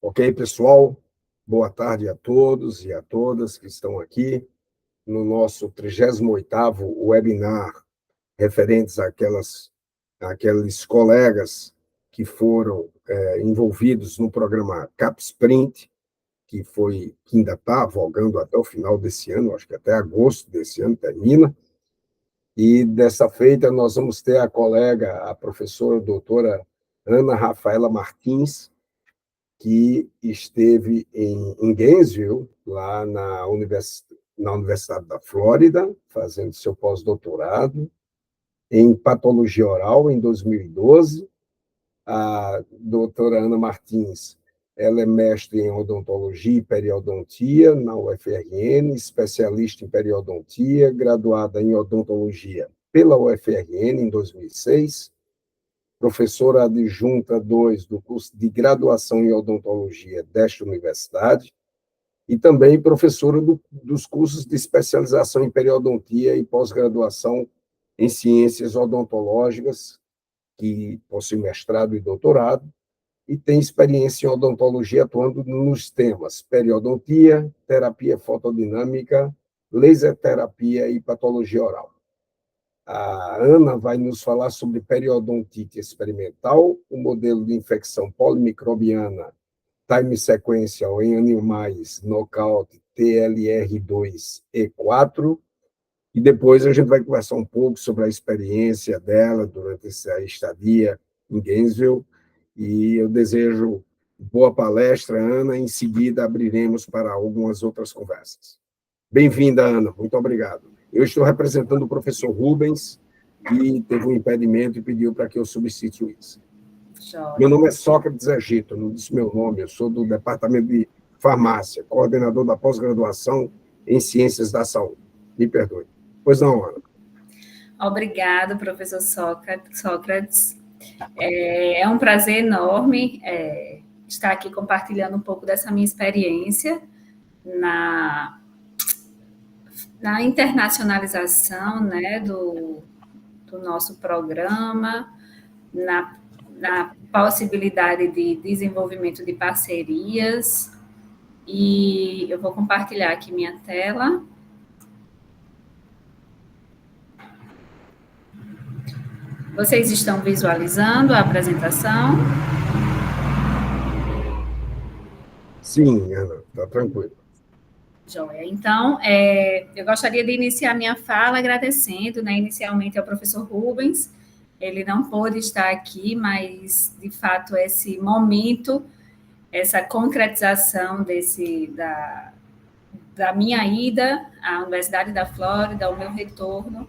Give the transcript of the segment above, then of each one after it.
Ok, pessoal? Boa tarde a todos e a todas que estão aqui no nosso 38º webinar referentes àqueles colegas que foram envolvidos no programa CapSprint, que ainda está vogando até o final desse ano, acho que até agosto desse ano termina. E dessa feita nós vamos ter a colega, a professora doutora Ana Rafaela Martins, que esteve em Gainesville, lá na Universidade da Flórida, fazendo seu pós-doutorado em patologia oral em 2012. A doutora Ana Martins, ela é mestre em odontologia e periodontia na UFRN, especialista em periodontia, graduada em odontologia pela UFRN em 2006, professora adjunta 2 do curso de graduação em odontologia desta universidade, e também professora dos cursos de especialização em periodontia e pós-graduação em ciências odontológicas, que possui mestrado e doutorado, e tem experiência em odontologia atuando nos temas periodontia, terapia fotodinâmica, laser terapia e patologia oral. A Ana vai nos falar sobre periodontite experimental, o modelo de infecção polimicrobiana time sequential em animais, knockout TLR2E4, e depois a gente vai conversar um pouco sobre a experiência dela durante essa estadia em Gainesville, e eu desejo boa palestra, Ana, em seguida abriremos para algumas outras conversas. Bem-vinda, Ana, muito obrigado. Eu estou representando o professor Rubens, que teve um impedimento e pediu para que eu substituísse. Meu nome é Sócrates Egito, não disse meu nome, eu sou do Departamento de Farmácia, coordenador da pós-graduação em Ciências da Saúde. Me perdoe. Pois não, Ana. Obrigada, professor Sócrates. É um prazer enorme estar aqui compartilhando um pouco dessa minha experiência na internacionalização, né, do nosso programa, na possibilidade de desenvolvimento de parcerias. E eu vou compartilhar aqui minha tela. Vocês estão visualizando a apresentação? Sim, Ana, está tranquilo. Joia. Então, eu gostaria de iniciar minha fala agradecendo, né, inicialmente ao professor Rubens. Ele não pôde estar aqui, mas, de fato, esse momento, essa concretização da minha ida à Universidade da Flórida, o meu retorno,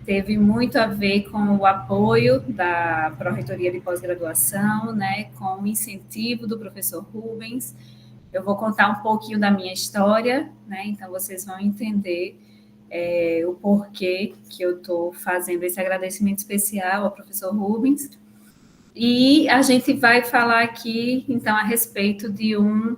teve muito a ver com o apoio da Pró-Reitoria de Pós-Graduação, né, com o incentivo do professor Rubens. Eu vou contar um pouquinho da minha história, né, então vocês vão entender o porquê que eu estou fazendo esse agradecimento especial ao professor Rubens. E a gente vai falar aqui, então, a respeito de eu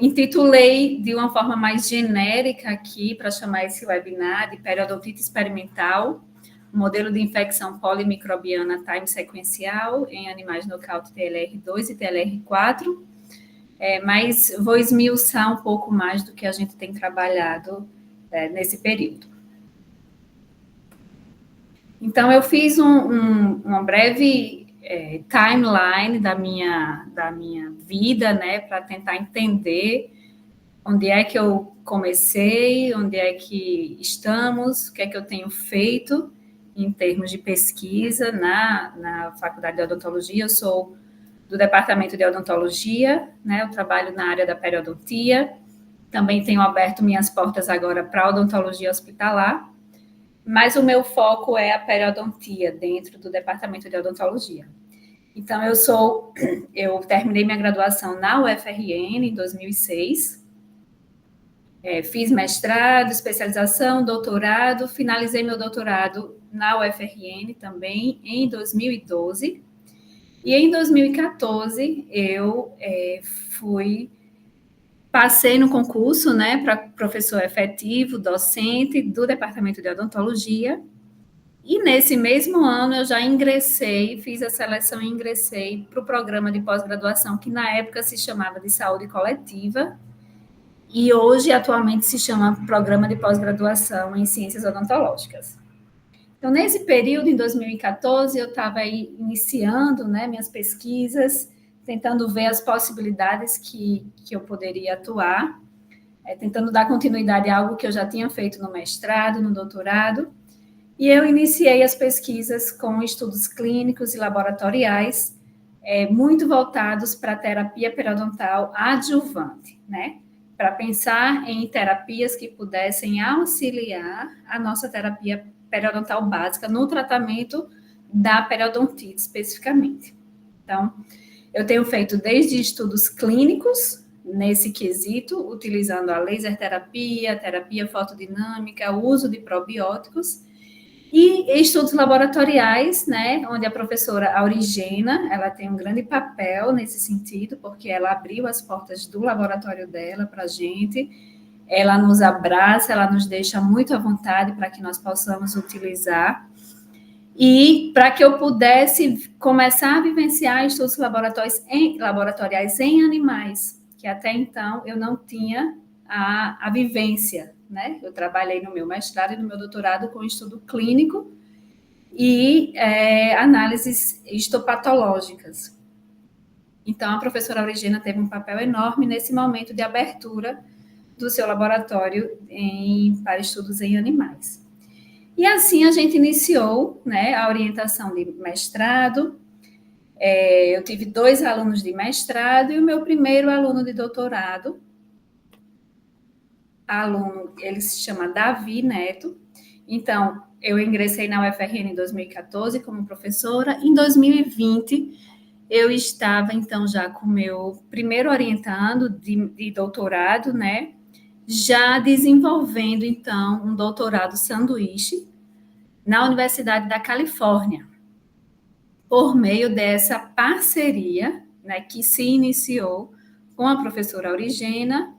intitulei de uma forma mais genérica aqui, para chamar esse webinar de periodontite experimental, modelo de infecção polimicrobiana time sequencial em animais knockout TLR2 e TLR4, mas vou esmiuçar um pouco mais do que a gente tem trabalhado nesse período. Então, eu fiz uma breve timeline da minha vida, né, para tentar entender onde é que eu comecei, onde é que estamos, o que é que eu tenho feito em termos de pesquisa na Faculdade de Odontologia. Eu sou do Departamento de Odontologia, né, eu trabalho na área da periodontia, também tenho aberto minhas portas agora para a odontologia hospitalar, mas o meu foco é a periodontia dentro do Departamento de Odontologia. Então, eu terminei minha graduação na UFRN em 2006, fiz mestrado, especialização, doutorado, finalizei meu doutorado na UFRN também em 2012, e em 2014 eu passei no concurso, né, para professor efetivo, docente do Departamento de Odontologia, E nesse mesmo ano eu já ingressei, fiz a seleção e ingressei para o programa de pós-graduação, que na época se chamava de saúde coletiva, e hoje, atualmente, se chama Programa de Pós-Graduação em Ciências Odontológicas. Então, nesse período, em 2014, eu estava aí iniciando, né, minhas pesquisas, tentando ver as possibilidades que eu poderia atuar, tentando dar continuidade a algo que eu já tinha feito no mestrado, no doutorado, e eu iniciei as pesquisas com estudos clínicos e laboratoriais, muito voltados para a terapia periodontal adjuvante, né? Para pensar em terapias que pudessem auxiliar a nossa terapia periodontal básica no tratamento da periodontite especificamente. Então, eu tenho feito desde estudos clínicos nesse quesito, utilizando a laser terapia, terapia fotodinâmica, o uso de probióticos, e estudos laboratoriais, né, onde a professora Aurigena, ela tem um grande papel nesse sentido, porque ela abriu as portas do laboratório dela para a gente, ela nos abraça, ela nos deixa muito à vontade para que nós possamos utilizar, e para que eu pudesse começar a vivenciar estudos laboratoriais em animais, que até então eu não tinha a vivência, né? Eu trabalhei no meu mestrado e no meu doutorado com estudo clínico e análises histopatológicas. Então, a professora Aurigena teve um papel enorme nesse momento de abertura do seu laboratório para estudos em animais. E assim a gente iniciou, né, a orientação de mestrado. Eu tive 2 alunos de mestrado e o meu primeiro aluno de doutorado, ele se chama Davi Neto. Então, eu ingressei na UFRN em 2014 como professora. Em 2020, eu estava, então, já com o meu primeiro orientando de doutorado, né? Já desenvolvendo, então, um doutorado sanduíche na Universidade da Califórnia, por meio dessa parceria, né, que se iniciou com a professora Aurigena,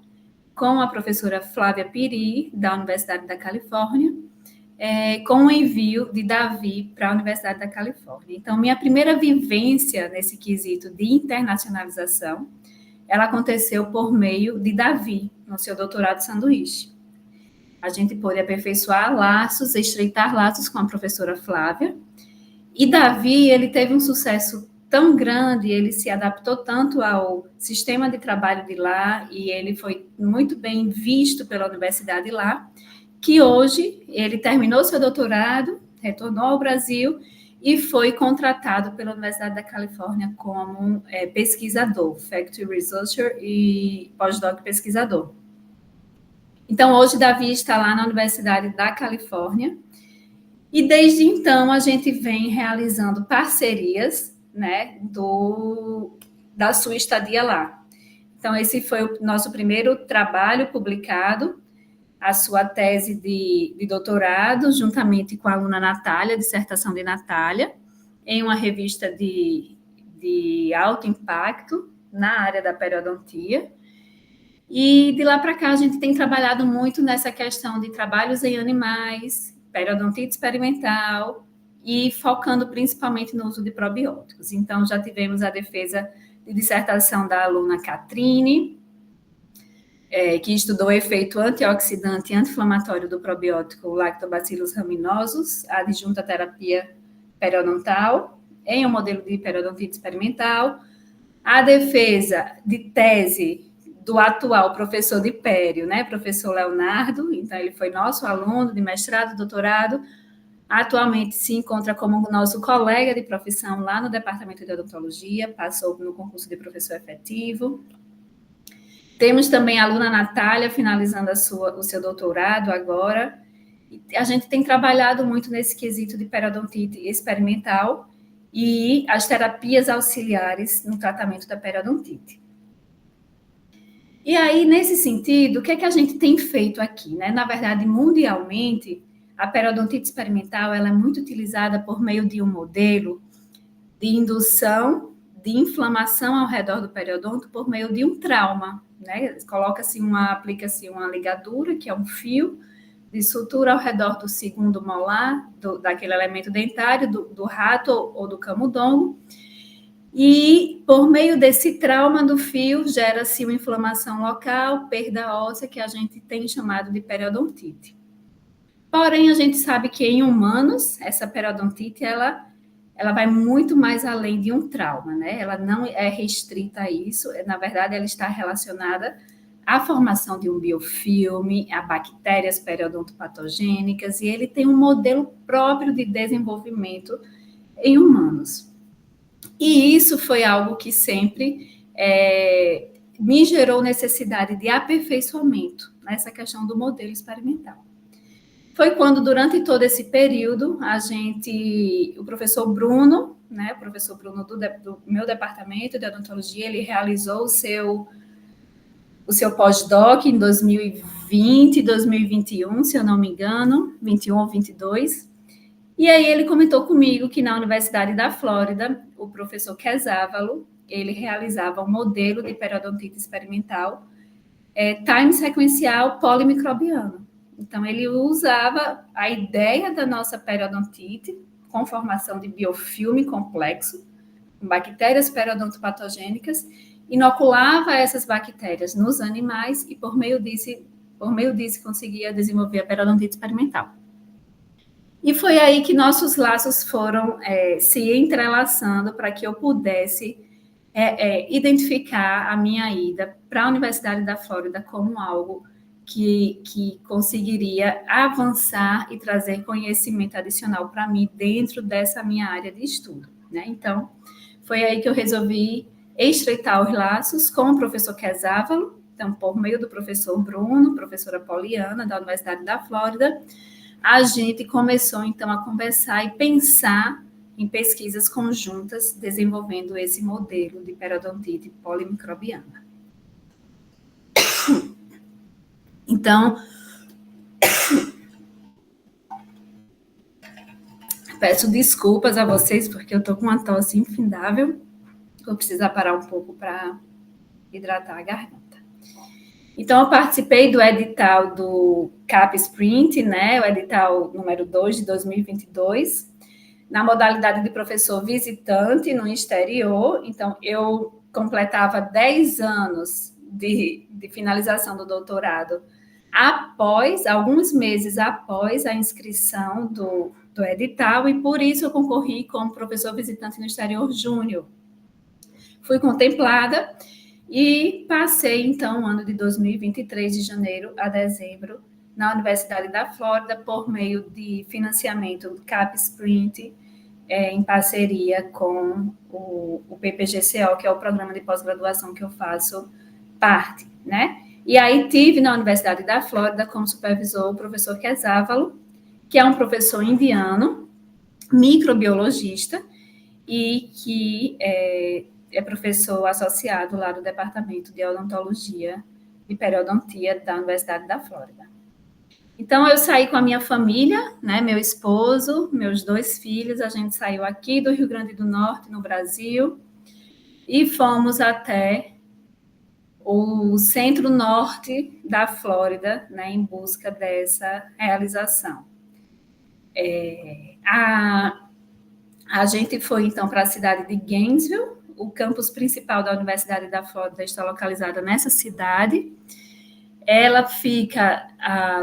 com a professora Flávia Piri, da Universidade da Califórnia, com o envio de Davi para a Universidade da Califórnia. Então, minha primeira vivência nesse quesito de internacionalização, ela aconteceu por meio de Davi, no seu doutorado sanduíche. A gente pôde aperfeiçoar laços, estreitar laços com a professora Flávia, e Davi, ele teve um sucesso tão grande, ele se adaptou tanto ao sistema de trabalho de lá, e ele foi muito bem visto pela universidade lá, que hoje ele terminou seu doutorado, retornou ao Brasil e foi contratado pela Universidade da Califórnia como pesquisador, faculty researcher e postdoc pesquisador. Então, hoje, Davi está lá na Universidade da Califórnia, e desde então a gente vem realizando parcerias, né, da sua estadia lá. Então, esse foi o nosso primeiro trabalho publicado, a sua tese de doutorado, juntamente com a aluna Natália, dissertação de Natália, em uma revista de alto impacto na área da periodontia. E de lá para cá a gente tem trabalhado muito nessa questão de trabalhos em animais, periodontite experimental e focando principalmente no uso de probióticos. Então, já tivemos a defesa de dissertação da aluna Catrine, que estudou o efeito antioxidante e anti-inflamatório do probiótico Lactobacillus rhamnosus, adjunto à terapia periodontal, em um modelo de periodontite experimental. A defesa de tese do atual professor de pério, né, professor Leonardo, então ele foi nosso aluno de mestrado, doutorado, atualmente se encontra como nosso colega de profissão lá no departamento de odontologia, passou no concurso de professor efetivo. Temos também a aluna Natália, finalizando o seu doutorado agora. A gente tem trabalhado muito nesse quesito de periodontite experimental e as terapias auxiliares no tratamento da periodontite. E aí, nesse sentido, o que é que a gente tem feito aqui, né? Na verdade, mundialmente, a periodontite experimental ela é muito utilizada por meio de um modelo de indução de inflamação ao redor do periodonto por meio de um trauma, né? Aplica-se uma ligadura, que é um fio, de sutura ao redor do segundo molar, daquele elemento dentário, do rato ou do camundongo, e por meio desse trauma do fio, gera-se uma inflamação local, perda óssea, que a gente tem chamado de periodontite. Porém, a gente sabe que em humanos, essa periodontite, ela vai muito mais além de um trauma, né? Ela não é restrita a isso, na verdade, ela está relacionada à formação de um biofilme, a bactérias periodontopatogênicas, e ele tem um modelo próprio de desenvolvimento em humanos. E isso foi algo que sempre me gerou necessidade de aperfeiçoamento nessa questão do modelo experimental. Foi quando, durante todo esse período, o professor Bruno, né, o professor Bruno do meu departamento de odontologia, ele realizou o seu pós-doc em 2020, 2021, se eu não me engano, 21 ou 22. E aí ele comentou comigo que na Universidade da Flórida, o professor Quesávalo, ele realizava um modelo de periodontite experimental, time sequencial polimicrobiano. Então, ele usava a ideia da nossa periodontite, com formação de biofilme complexo, com bactérias periodontopatogênicas, inoculava essas bactérias nos animais e, por meio disso conseguia desenvolver a periodontite experimental. E foi aí que nossos laços foram se entrelaçando para que eu pudesse identificar a minha ida para a Universidade da Flórida como algo que conseguiria avançar e trazer conhecimento adicional para mim dentro dessa minha área de estudo, né? Então, foi aí que eu resolvi estreitar os laços com o professor Quesávalo, então, por meio do professor Bruno, professora Poliana, da Universidade da Flórida, a gente começou, então, a conversar e pensar em pesquisas conjuntas, desenvolvendo esse modelo de periodontite polimicrobiana. Então, peço desculpas a vocês, porque eu estou com uma tosse infindável, vou precisar parar um pouco para hidratar a garganta. Então, eu participei do edital do CAP Sprint, né, o edital número 2 de 2022, na modalidade de professor visitante no exterior. Então, eu completava 10 anos de finalização do doutorado alguns meses após a inscrição do edital, e por isso eu concorri como professor visitante no exterior júnior. Fui contemplada e passei, então, o ano de 2023, de janeiro a dezembro, na Universidade da Flórida, por meio de financiamento do CAP Sprint, em parceria com o PPGCO, que é o programa de pós-graduação que eu faço parte, né? E aí tive na Universidade da Flórida como supervisor o professor Quesávalo, que é um professor indiano, microbiologista, e que é professor associado lá do Departamento de Odontologia e Periodontia da Universidade da Flórida. Então, eu saí com a minha família, né, meu esposo, meus 2 filhos, a gente saiu aqui do Rio Grande do Norte, no Brasil, e fomos até o centro-norte da Flórida, né, em busca dessa realização. A gente foi, então, para a cidade de Gainesville. O campus principal da Universidade da Flórida está localizada nessa cidade. Ela fica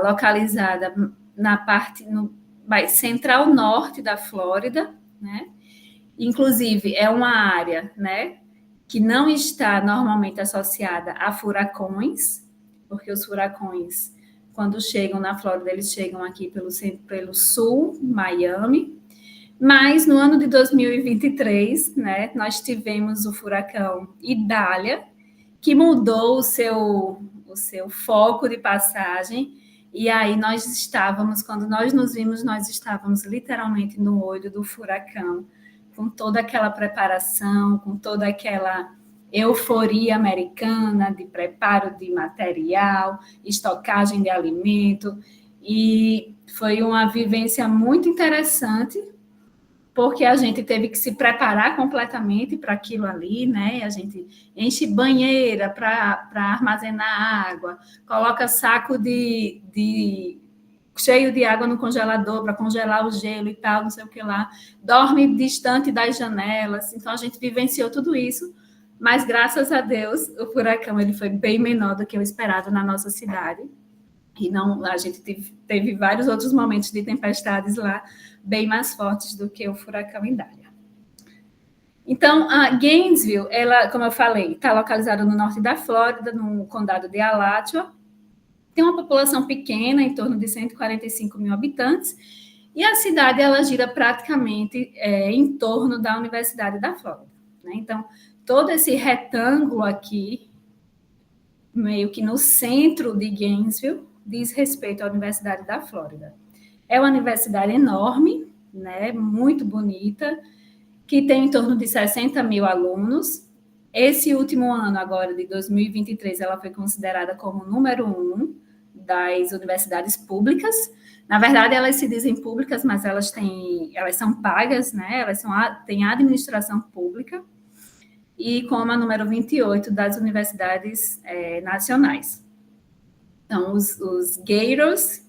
localizada na parte central norte da Flórida, né? Inclusive, é uma área, né, que não está normalmente associada a furacões, porque os furacões, quando chegam na Flórida, eles chegam aqui pelo sul, Miami. Mas no ano de 2023, né, nós tivemos o furacão Idália, que mudou o seu foco de passagem, e aí quando nós nos vimos, nós estávamos literalmente no olho do furacão, com toda aquela preparação, com toda aquela euforia americana de preparo de material, estocagem de alimento, e foi uma vivência muito interessante, porque a gente teve que se preparar completamente para aquilo ali, né? A gente enche banheira para armazenar água, coloca saco de cheio de água no congelador para congelar o gelo e tal, não sei o que lá, dorme distante das janelas. Então, a gente vivenciou tudo isso, mas, graças a Deus, o furacão ele foi bem menor do que o esperado na nossa cidade. E não, a gente teve vários outros momentos de tempestades lá, bem mais fortes do que o furacão Idalia. Então, a Gainesville, ela, como eu falei, está localizada no norte da Flórida, no condado de Alachua. Tem uma população pequena, em torno de 145 mil habitantes, e a cidade ela gira praticamente em torno da Universidade da Flórida, né? Então, todo esse retângulo aqui, meio que no centro de Gainesville, diz respeito à Universidade da Flórida. É uma universidade enorme, né? Muito bonita, que tem em torno de 60 mil alunos. Esse último ano, agora, de 2023, ela foi considerada como número 1 das universidades públicas. Na verdade, elas se dizem públicas, mas elas são pagas, né? Elas têm administração pública, e como a número 28 das universidades nacionais. Então, os Gators,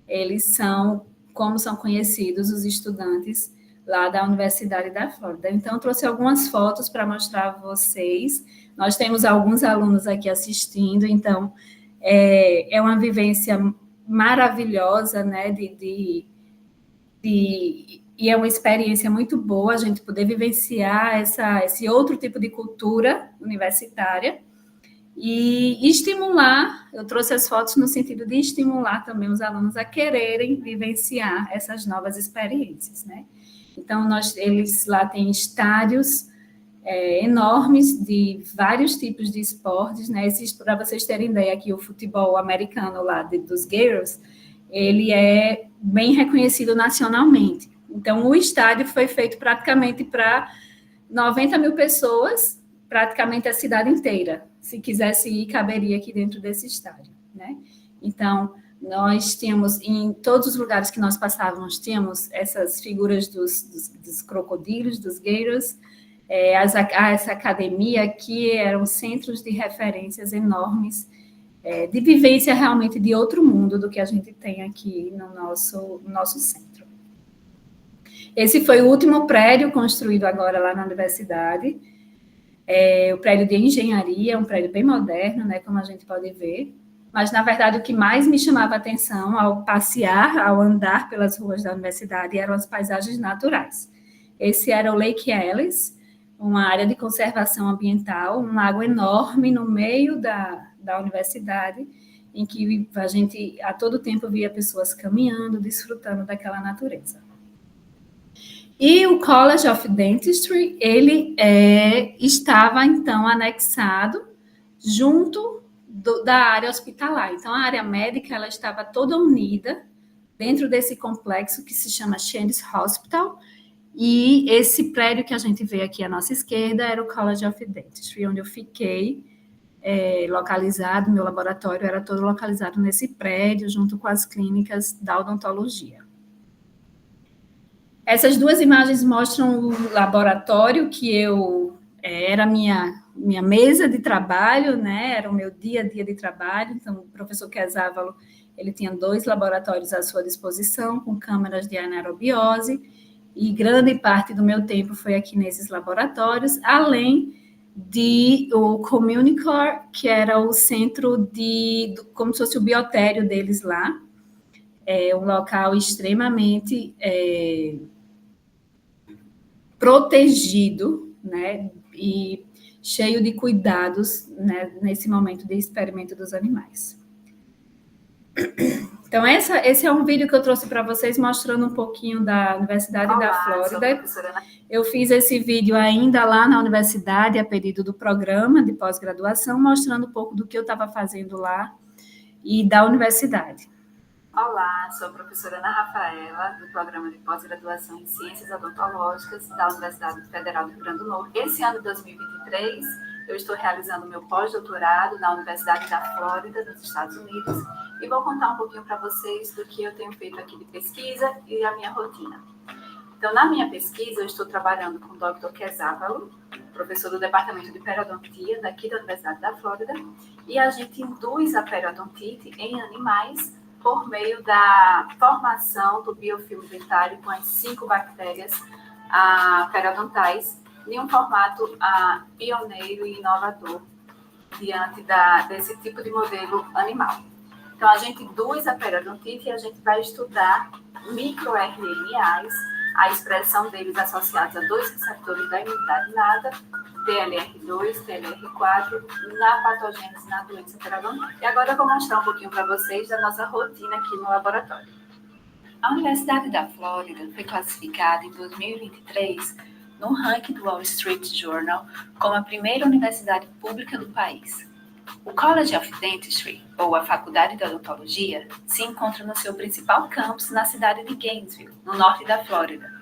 eles são, como são conhecidos os estudantes lá da Universidade da Flórida. Então, eu trouxe algumas fotos para mostrar a vocês. Nós temos alguns alunos aqui assistindo, então, é uma vivência maravilhosa, né, e é uma experiência muito boa a gente poder vivenciar esse outro tipo de cultura universitária e estimular, eu trouxe as fotos no sentido de estimular também os alunos a quererem vivenciar essas novas experiências, né? Então, eles lá têm estádios enormes de vários tipos de esportes, né? Para vocês terem ideia, aqui o futebol americano lá dos Gators, ele é bem reconhecido nacionalmente. Então, o estádio foi feito praticamente para 90 mil pessoas, praticamente a cidade inteira. Se quisesse ir, caberia aqui dentro desse estádio, né? Então, nós tínhamos, em todos os lugares que nós passávamos, tínhamos essas figuras dos crocodilos, dos gators. Essa academia aqui eram centros de referências enormes, de vivência realmente de outro mundo do que a gente tem aqui no nosso centro. Esse foi o último prédio construído agora lá na universidade, o prédio de engenharia, um prédio bem moderno, né, como a gente pode ver. Mas, na verdade, o que mais me chamava a atenção ao passear, ao andar pelas ruas da universidade, eram as paisagens naturais. Esse era o Lake Ellis, uma área de conservação ambiental, um lago enorme no meio da universidade, em que a gente, a todo tempo, via pessoas caminhando, desfrutando daquela natureza. E o College of Dentistry, ele estava, então, anexado junto da área hospitalar. Então, a área médica ela estava toda unida dentro desse complexo que se chama Shands Hospital, e esse prédio que a gente vê aqui à nossa esquerda era o College of Dentistry, onde eu fiquei localizado, meu laboratório era todo localizado nesse prédio, junto com as clínicas da odontologia. Essas duas imagens mostram o laboratório que era minha mesa de trabalho, né? Era o meu dia a dia de trabalho. Então, o professor Quesávalo, ele tinha 2 laboratórios à sua disposição, com câmeras de anaerobiose, e grande parte do meu tempo foi aqui nesses laboratórios, além o Communicore, que era o centro como se fosse o biotério deles lá, um local extremamente protegido, né, e cheio de cuidados, né, nesse momento de experimento dos animais. Então, esse é um vídeo que eu trouxe para vocês, mostrando um pouquinho da Universidade da Flórida. Eu fiz esse vídeo ainda lá na universidade, a pedido do programa de pós-graduação, mostrando um pouco do que eu estava fazendo lá e da universidade. Olá, sou a professora Ana Rafaela, do Programa de Pós-Graduação em Ciências Odontológicas da Universidade Federal do Rio Grande do Norte. Esse ano de 2023, eu estou realizando meu pós-doutorado na Universidade da Flórida, nos Estados Unidos, e vou contar um pouquinho para vocês do que eu tenho feito aqui de pesquisa e a minha rotina. Então, na minha pesquisa, eu estou trabalhando com o Dr. Quesávalo, professor do Departamento de Periodontia daqui da Universidade da Flórida, e a gente induz a periodontite em animais por meio da formação do biofilme dentário com as 5 bactérias periodontais, em um formato pioneiro e inovador diante desse tipo de modelo animal. Então, a gente induz a periodontite e a gente vai estudar microRNAs, a expressão deles associados a 2 receptores da imunidade inata, TLR2, TLR4, na patogênese na doença periodontal. E agora eu vou mostrar um pouquinho para vocês da nossa rotina aqui no laboratório. A Universidade da Flórida foi classificada em 2023 no ranking do Wall Street Journal como a primeira universidade pública do país. O College of Dentistry, ou a Faculdade de Odontologia, se encontra no seu principal campus na cidade de Gainesville, no norte da Flórida.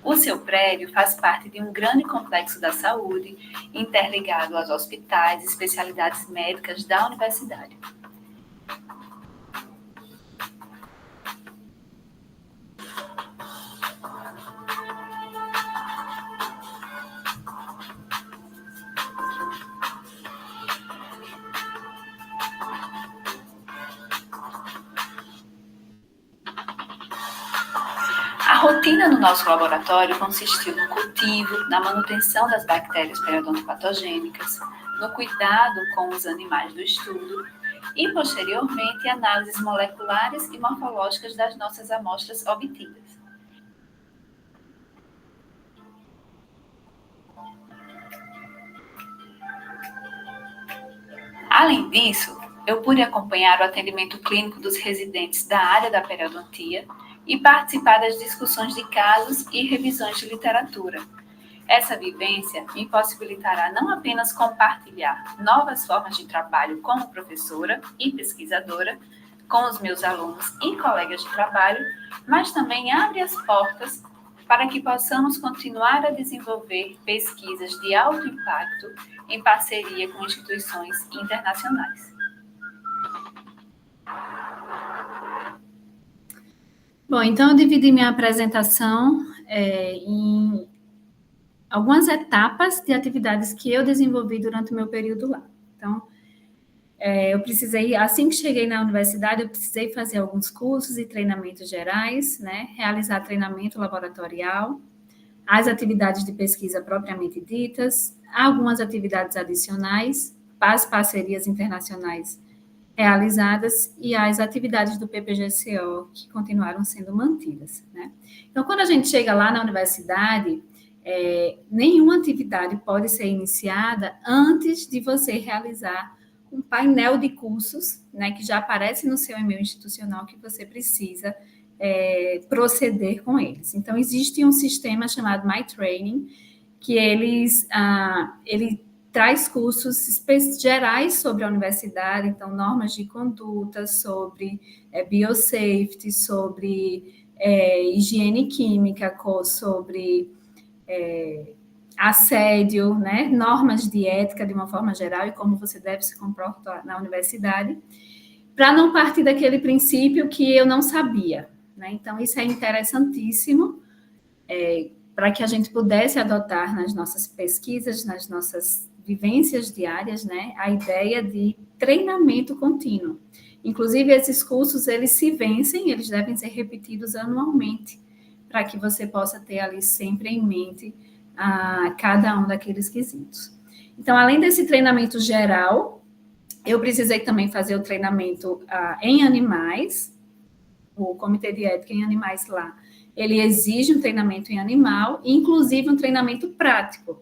O seu prédio faz parte de um grande complexo da saúde, interligado aos hospitais e especialidades médicas da universidade. A rotina no nosso laboratório consistiu no cultivo, na manutenção das bactérias periodontopatogênicas, no cuidado com os animais do estudo e, posteriormente, análises moleculares e morfológicas das nossas amostras obtidas. Além disso, eu pude acompanhar o atendimento clínico dos residentes da área da periodontia e participar das discussões de casos e revisões de literatura. Essa vivência me possibilitará não apenas compartilhar novas formas de trabalho como professora e pesquisadora com os meus alunos e colegas de trabalho, mas também abre as portas para que possamos continuar a desenvolver pesquisas de alto impacto em parceria com instituições internacionais. Bom, então eu dividi minha apresentação em algumas etapas de atividades que eu desenvolvi durante o meu período lá. Então, eu precisei, assim que cheguei na universidade, eu precisei fazer alguns cursos e treinamentos gerais, né? Realizar treinamento laboratorial, as atividades de pesquisa propriamente ditas, algumas atividades adicionais, as parcerias internacionais realizadas e as atividades do PPGCO que continuaram sendo mantidas, né? Então, quando a gente chega lá na universidade, nenhuma atividade pode ser iniciada antes de você realizar um painel de cursos, né, que já aparece no seu e-mail institucional que você precisa proceder com eles. Então, existe um sistema chamado MyTraining, que ele traz cursos gerais sobre a universidade, então, normas de conduta, sobre biosafety, sobre higiene química, sobre assédio, né? Normas de ética de uma forma geral e como você deve se comportar na universidade, para não partir daquele princípio que eu não sabia, né? Então, isso é interessantíssimo para que a gente pudesse adotar nas nossas pesquisas, nas nossas vivências diárias, né, a ideia de treinamento contínuo. Inclusive, esses cursos, eles se vencem, eles devem ser repetidos anualmente, para que você possa ter ali sempre em mente cada um daqueles quesitos. Então, além desse treinamento geral, eu precisei também fazer o treinamento em animais, o Comitê de Ética em Animais lá, ele exige um treinamento em animal, inclusive um treinamento prático.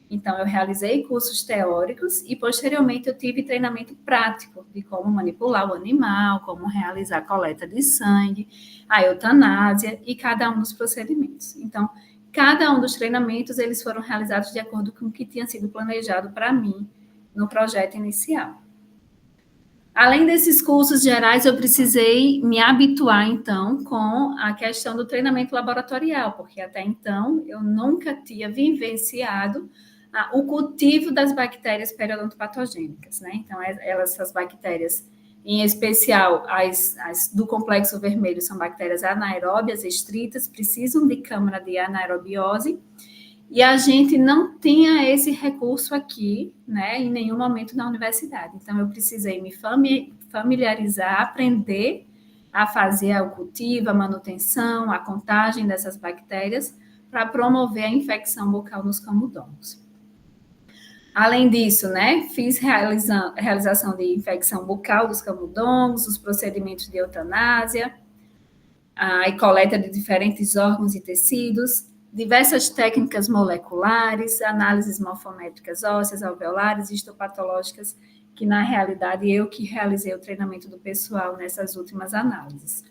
Então, eu realizei cursos teóricos e, posteriormente, eu tive treinamento prático de como manipular o animal, como realizar a coleta de sangue, a eutanásia e cada um dos procedimentos. Então, cada um dos treinamentos, eles foram realizados de acordo com o que tinha sido planejado para mim no projeto inicial. Além desses cursos gerais, eu precisei me habituar, então, com a questão do treinamento laboratorial, porque até então eu nunca tinha vivenciado o cultivo das bactérias periodontopatogênicas, né? Então, essas bactérias, em especial as do complexo vermelho, são bactérias anaeróbias estritas, precisam de câmara de anaerobiose, e a gente não tinha esse recurso aqui, né, em nenhum momento na universidade. Então, eu precisei me familiarizar, aprender a fazer o cultivo, a manutenção, a contagem dessas bactérias para promover a infecção bucal nos camundongos. Além disso, né, fiz realização de infecção bucal dos camundongos, os procedimentos de eutanásia, e coleta de diferentes órgãos e tecidos, diversas técnicas moleculares, análises morfométricas ósseas, alveolares e histopatológicas, que na realidade eu que realizei o treinamento do pessoal nessas últimas análises.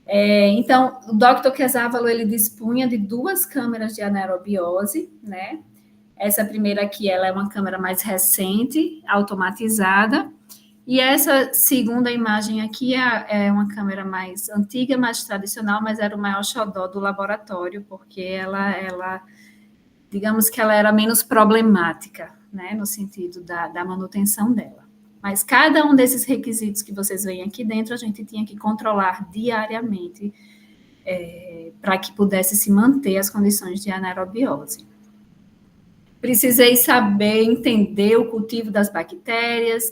Então, o Dr. Quezávalo, ele dispunha de 2 câmeras de anaerobiose, né? Essa primeira aqui, ela é uma câmera mais recente, automatizada, e essa segunda imagem aqui é uma câmera mais antiga, mais tradicional, mas era o maior xodó do laboratório, porque ela digamos que ela era menos problemática, né, no sentido da manutenção dela. Mas cada um desses requisitos que vocês veem aqui dentro, a gente tinha que controlar diariamente para que pudesse se manter as condições de anaerobiose. Precisei saber, entender o cultivo das bactérias,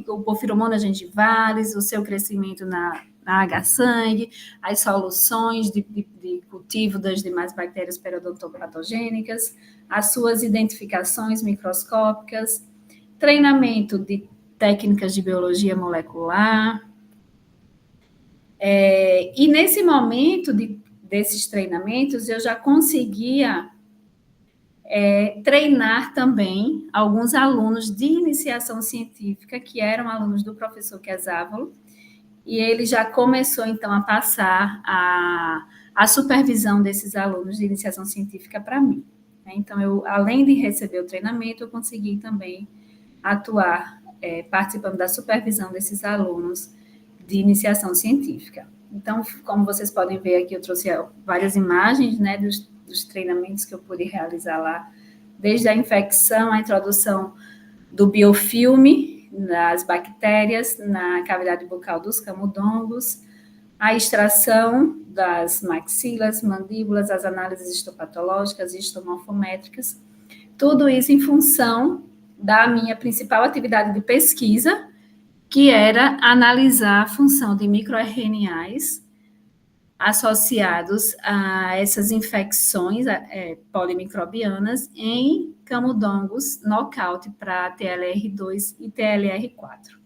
o Porphyromonas gingivalis, o seu crescimento na H-sangue, as soluções de cultivo das demais bactérias periodontopatogênicas, as suas identificações microscópicas, treinamento de técnicas de biologia molecular. E nesse momento desses treinamentos, eu já conseguia treinar também alguns alunos de iniciação científica, que eram alunos do professor Quezávalo, e ele já começou, então, a passar a supervisão desses alunos de iniciação científica para mim. Então, eu, além de receber o treinamento, eu consegui também atuar participando da supervisão desses alunos de iniciação científica. Então, como vocês podem ver aqui, eu trouxe várias imagens, né, dos treinamentos que eu pude realizar lá, desde a infecção, a introdução do biofilme das bactérias na cavidade bucal dos camundongos, a extração das maxilas, mandíbulas, as análises histopatológicas e histomorfométricas, tudo isso em função da minha principal atividade de pesquisa, que era analisar a função de microRNAs associados a essas infecções polimicrobianas em camundongos nocaute para TLR2 e TLR4.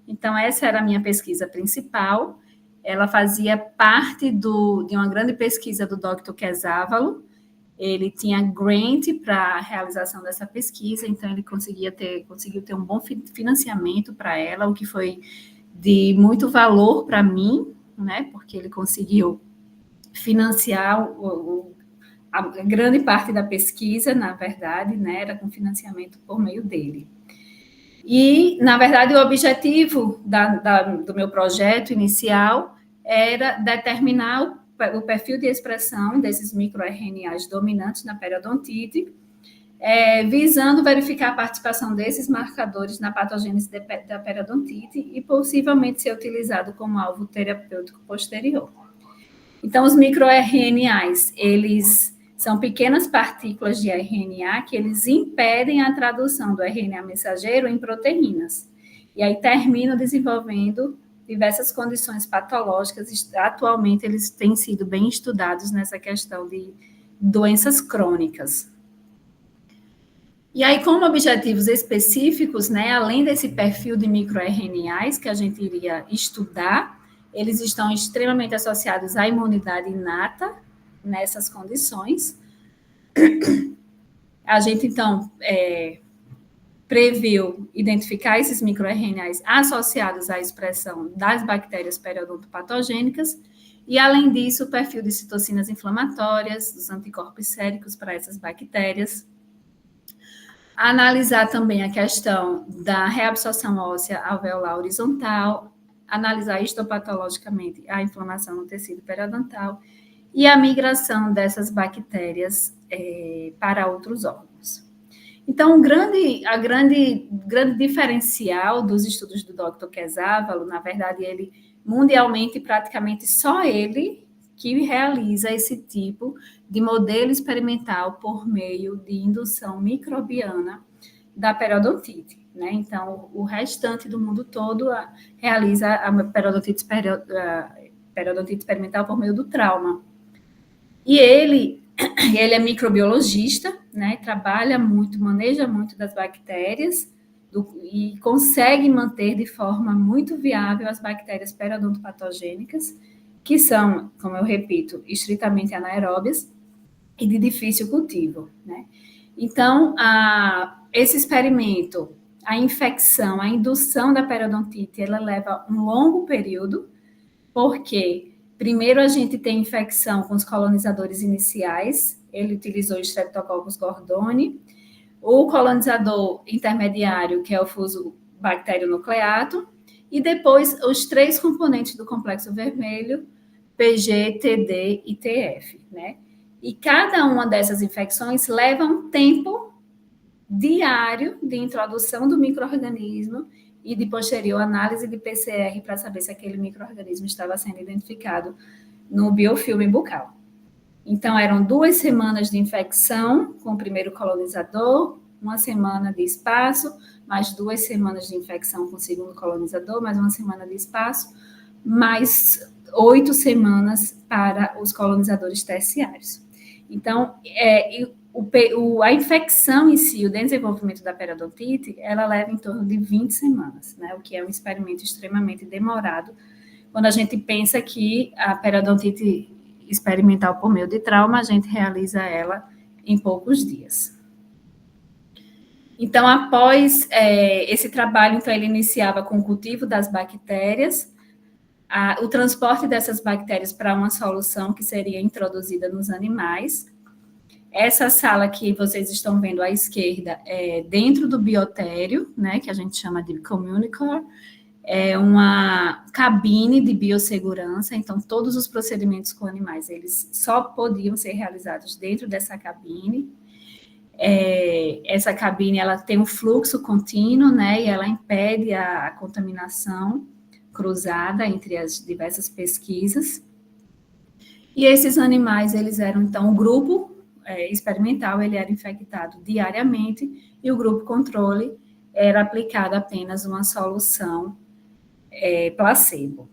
Então, essa era a minha pesquisa principal. Ela fazia parte de uma grande pesquisa do Dr. Quezávalo. Ele tinha grant para a realização dessa pesquisa, então ele conseguiu ter um bom financiamento para ela, o que foi de muito valor para mim, né, porque ele conseguiu financiar a grande parte da pesquisa, na verdade, né, era com financiamento por meio dele. E, na verdade, o objetivo do meu projeto inicial era determinar o perfil de expressão desses microRNAs dominantes na periodontite, visando verificar a participação desses marcadores na patogênese da periodontite e possivelmente ser utilizado como alvo terapêutico posterior. Então, os microRNAs, eles são pequenas partículas de RNA que eles impedem a tradução do RNA mensageiro em proteínas. E aí terminam desenvolvendo diversas condições patológicas. Atualmente, eles têm sido bem estudados nessa questão de doenças crônicas. E aí, como objetivos específicos, né, além desse perfil de microRNAs que a gente iria estudar, eles estão extremamente associados à imunidade inata nessas condições. A gente, então, previu identificar esses microRNAs associados à expressão das bactérias periodontopatogênicas e, além disso, o perfil de citocinas inflamatórias, dos anticorpos séricos para essas bactérias. Analisar também a questão da reabsorção óssea alveolar horizontal, analisar histopatologicamente a inflamação no tecido periodontal e a migração dessas bactérias para outros órgãos. Então, o grande diferencial dos estudos do Dr. Quezávalo, na verdade, ele mundialmente, praticamente só ele que realiza esse tipo de modelo experimental por meio de indução microbiana da periodontite. né? Então, o restante do mundo todo realiza a periodontite experimental por meio do trauma. E ele é microbiologista, né? Trabalha muito, maneja muito das bactérias e consegue manter de forma muito viável as bactérias periodontopatogênicas, que são, como eu repito, estritamente anaeróbias e de difícil cultivo, né? Então, esse experimento, a infecção, a indução da periodontite, ela leva um longo período, porque primeiro a gente tem infecção com os colonizadores iniciais, ele utilizou Streptococcus gordoni, o colonizador intermediário, que é o fuso bacterionucleato, e depois os 3 componentes do complexo vermelho, PG, TD e TF, né? E cada uma dessas infecções leva um tempo diário de introdução do micro-organismo e de posterior análise de PCR para saber se aquele micro-organismo estava sendo identificado no biofilme bucal. Então, eram 2 semanas de infecção com o primeiro colonizador, 1 semana de espaço, mais 2 semanas de infecção com o segundo colonizador, mais 1 semana de espaço, mais 8 semanas para os colonizadores terciários. Então, a infecção em si, o desenvolvimento da periodontite, ela leva em torno de 20 semanas, né? O que é um experimento extremamente demorado, quando a gente pensa que a periodontite experimental por meio de trauma, a gente realiza ela em poucos dias. Então, após esse trabalho, então, ele iniciava com o cultivo das bactérias, o transporte dessas bactérias para uma solução que seria introduzida nos animais. Essa sala que vocês estão vendo à esquerda é dentro do biotério, né, que a gente chama de Communicore, é uma cabine de biossegurança, então todos os procedimentos com animais, eles só podiam ser realizados dentro dessa cabine. Essa cabine, ela tem um fluxo contínuo, né, e ela impede a contaminação cruzada entre as diversas pesquisas. E esses animais, eles eram, então, o grupo experimental, ele era infectado diariamente, e o grupo controle era aplicado apenas uma solução placebo.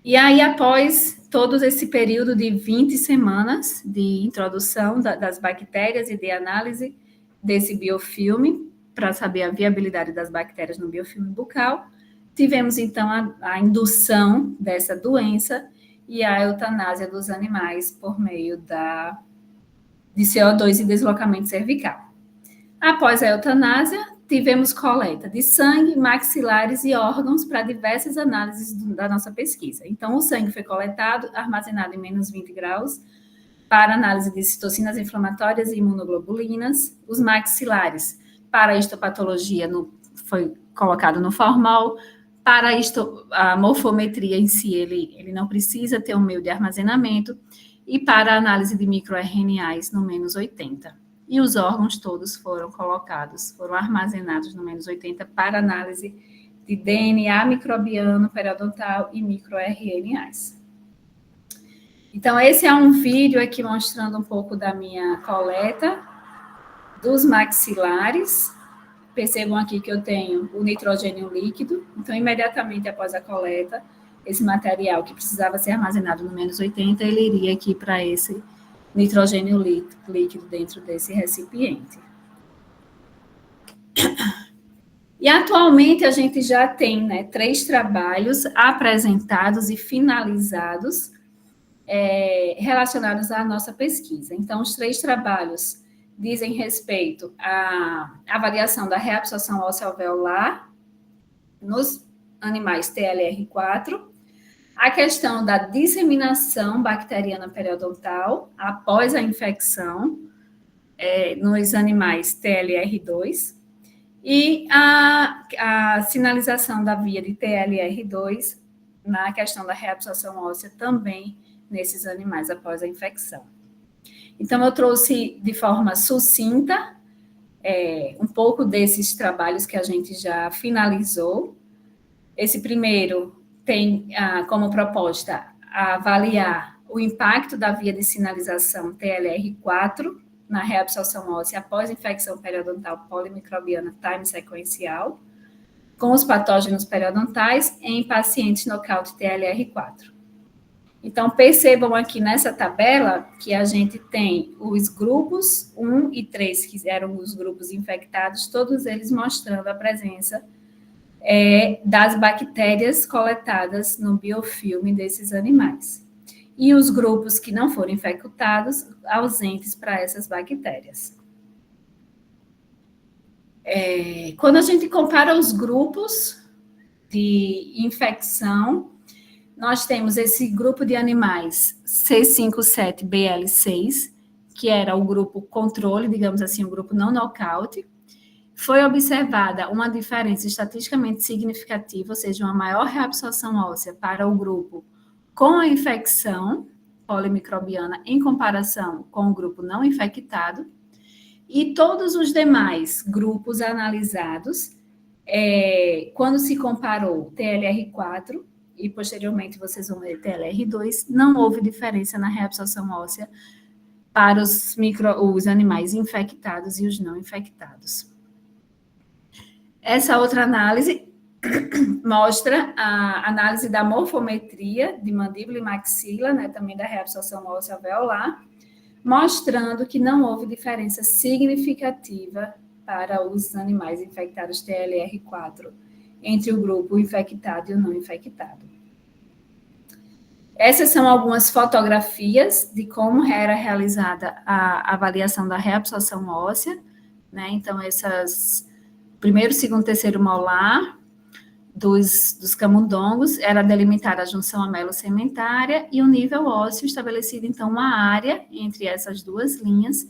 E aí, após todo esse período de 20 semanas de introdução das bactérias e de análise desse biofilme, para saber a viabilidade das bactérias no biofilme bucal, tivemos, então, a indução dessa doença e a eutanásia dos animais por meio de CO2 e deslocamento cervical. Após a eutanásia, tivemos coleta de sangue, maxilares e órgãos para diversas análises da nossa pesquisa. Então, o sangue foi coletado, armazenado em menos 20 graus, para análise de citocinas inflamatórias e imunoglobulinas. Os maxilares, para a histopatologia, foi colocado no formol. Para a morfometria em si, ele não precisa ter um meio de armazenamento. E para a análise de microRNAs no menos 80. E os órgãos todos foram armazenados no menos 80 para análise de DNA microbiano, periodontal e microRNAs. Então, esse é um vídeo aqui mostrando um pouco da minha coleta dos maxilares. Percebam aqui que eu tenho o nitrogênio líquido. Então, imediatamente após a coleta, esse material que precisava ser armazenado no menos 80, ele iria aqui para esse nitrogênio líquido dentro desse recipiente. E atualmente a gente já tem, né, 3 trabalhos apresentados e finalizados relacionados à nossa pesquisa. Então, os 3 trabalhos dizem respeito à avaliação da reabsorção óssea alveolar nos animais TLR4, a questão da disseminação bacteriana periodontal após a infecção nos animais TLR2 e a sinalização da via de TLR2 na questão da reabsorção óssea também nesses animais após a infecção. Então, eu trouxe de forma sucinta um pouco desses trabalhos que a gente já finalizou. Esse primeiro tem como proposta avaliar o impacto da via de sinalização TLR4 na reabsorção óssea após infecção periodontal polimicrobiana time sequencial, com os patógenos periodontais em pacientes nocaute TLR4. Então, percebam aqui nessa tabela que a gente tem os grupos 1 e 3, que eram os grupos infectados, todos eles mostrando a presença das bactérias coletadas no biofilme desses animais. E os grupos que não foram infectados, ausentes para essas bactérias. Quando a gente compara os grupos de infecção, nós temos esse grupo de animais C57BL6, que era o grupo controle, digamos assim, o grupo não nocaute. Foi observada uma diferença estatisticamente significativa, ou seja, uma maior reabsorção óssea para o grupo com a infecção polimicrobiana em comparação com o grupo não infectado. E todos os demais grupos analisados, quando se comparou TLR4, e posteriormente vocês vão ver TLR2, não houve diferença na reabsorção óssea para os animais infectados e os não infectados. Essa outra análise mostra a análise da morfometria de mandíbula e maxila, né, também da reabsorção óssea alveolar, mostrando que não houve diferença significativa para os animais infectados TLR4 entre o grupo infectado e o não infectado. Essas são algumas fotografias de como era realizada a avaliação da reabsorção óssea, né? Então, essas primeiro, segundo, terceiro molar dos camundongos era delimitada a junção amelo-sementária e o nível ósseo estabelecido, então, uma área entre essas duas linhas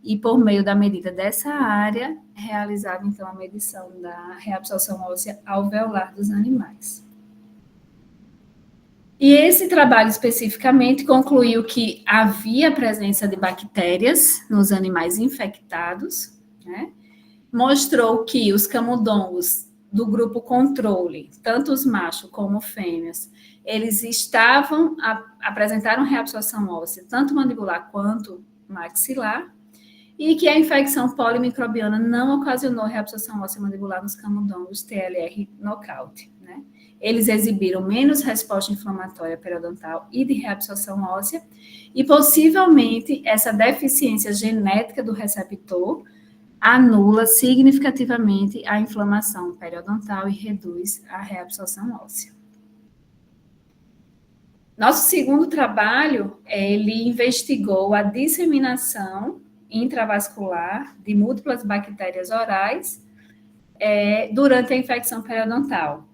e, por meio da medida dessa área, realizava, então, a medição da reabsorção óssea alveolar dos animais. E esse trabalho, especificamente, concluiu que havia presença de bactérias nos animais infectados, né? Mostrou que os camundongos do grupo controle, tanto os machos como fêmeas, eles apresentaram reabsorção óssea, tanto mandibular quanto maxilar, e que a infecção polimicrobiana não ocasionou reabsorção óssea mandibular nos camundongos TLR nocaute, né? Eles exibiram menos resposta inflamatória periodontal e de reabsorção óssea, e possivelmente essa deficiência genética do receptor anula significativamente a inflamação periodontal e reduz a reabsorção óssea. Nosso segundo trabalho, ele investigou a disseminação intravascular de múltiplas bactérias orais durante a infecção periodontal,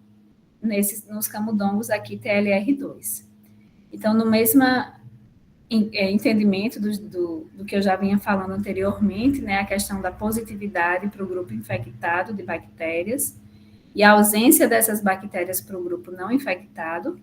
nos camundongos aqui TLR2. Então, no mesmo entendimento do que eu já vinha falando anteriormente, né, a questão da positividade para o grupo infectado de bactérias e a ausência dessas bactérias para o grupo não infectado.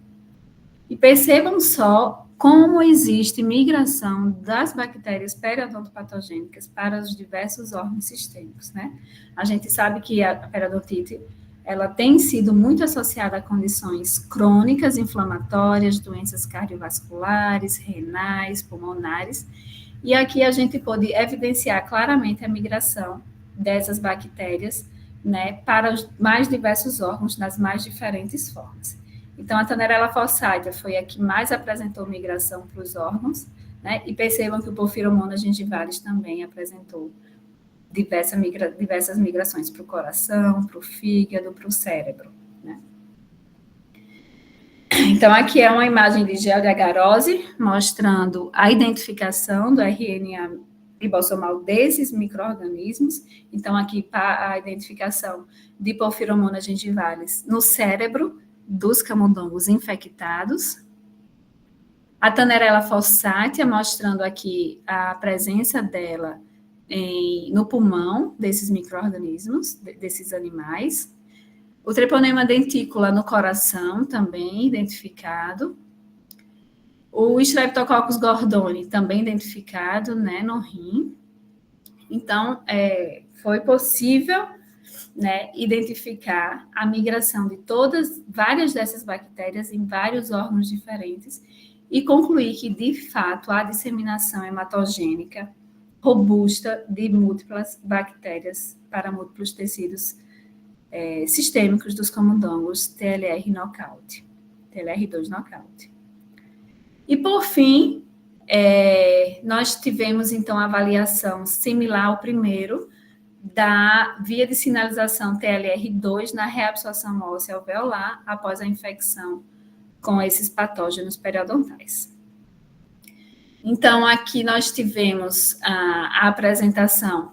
E percebam só como existe migração das bactérias periodontopatogênicas para os diversos órgãos sistêmicos, né? A gente sabe que a periodontite, ela tem sido muito associada a condições crônicas, inflamatórias, doenças cardiovasculares, renais, pulmonares, e aqui a gente pode evidenciar claramente a migração dessas bactérias, né, para os mais diversos órgãos, nas mais diferentes formas. Então, a Thanaerella fossátia foi a que mais apresentou migração para os órgãos, né, e percebam que o Porphyromonas gingivalis também apresentou diversas migrações para o coração, para o fígado, para o cérebro, né? Então, aqui é uma imagem de gel de agarose, mostrando a identificação do RNA ribossomal desses micro-organismos. Então, aqui a identificação de Porphyromonas gingivalis no cérebro dos camundongos infectados. A Thanaerella fossátia, mostrando aqui a presença dela no pulmão desses micro-organismos, desses animais. O Treponema denticula no coração, também identificado. O Streptococcus gordoni, também identificado, né, no rim. Então, foi possível, né, identificar a migração de várias dessas bactérias em vários órgãos diferentes e concluir que, de fato, a disseminação hematogênica robusta de múltiplas bactérias para múltiplos tecidos sistêmicos dos camundongos TLR knockout, TLR2 knockout. E, por fim, nós tivemos, então, a avaliação similar ao primeiro da via de sinalização TLR2 na reabsorção óssea alveolar após a infecção com esses patógenos periodontais. Então, aqui nós tivemos a apresentação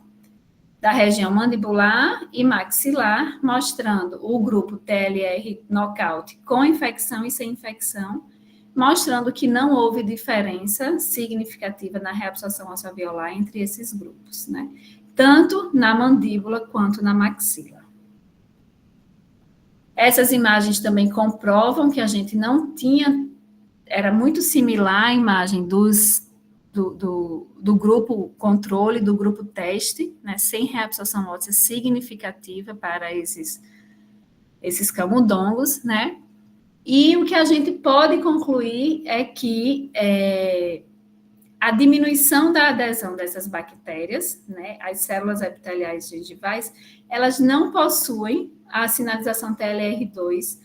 da região mandibular e maxilar, mostrando o grupo TLR knockout com infecção e sem infecção, mostrando que não houve diferença significativa na reabsorção óssea alveolar entre esses grupos, né? Tanto na mandíbula quanto na maxila. Essas imagens também comprovam que a gente não tinha, era muito similar à imagem do grupo controle, do grupo teste, né, sem reabsorção óssea significativa para esses camundongos, né? E o que a gente pode concluir é que a diminuição da adesão dessas bactérias, né, as células epiteliais gengivais, elas não possuem a sinalização TLR2,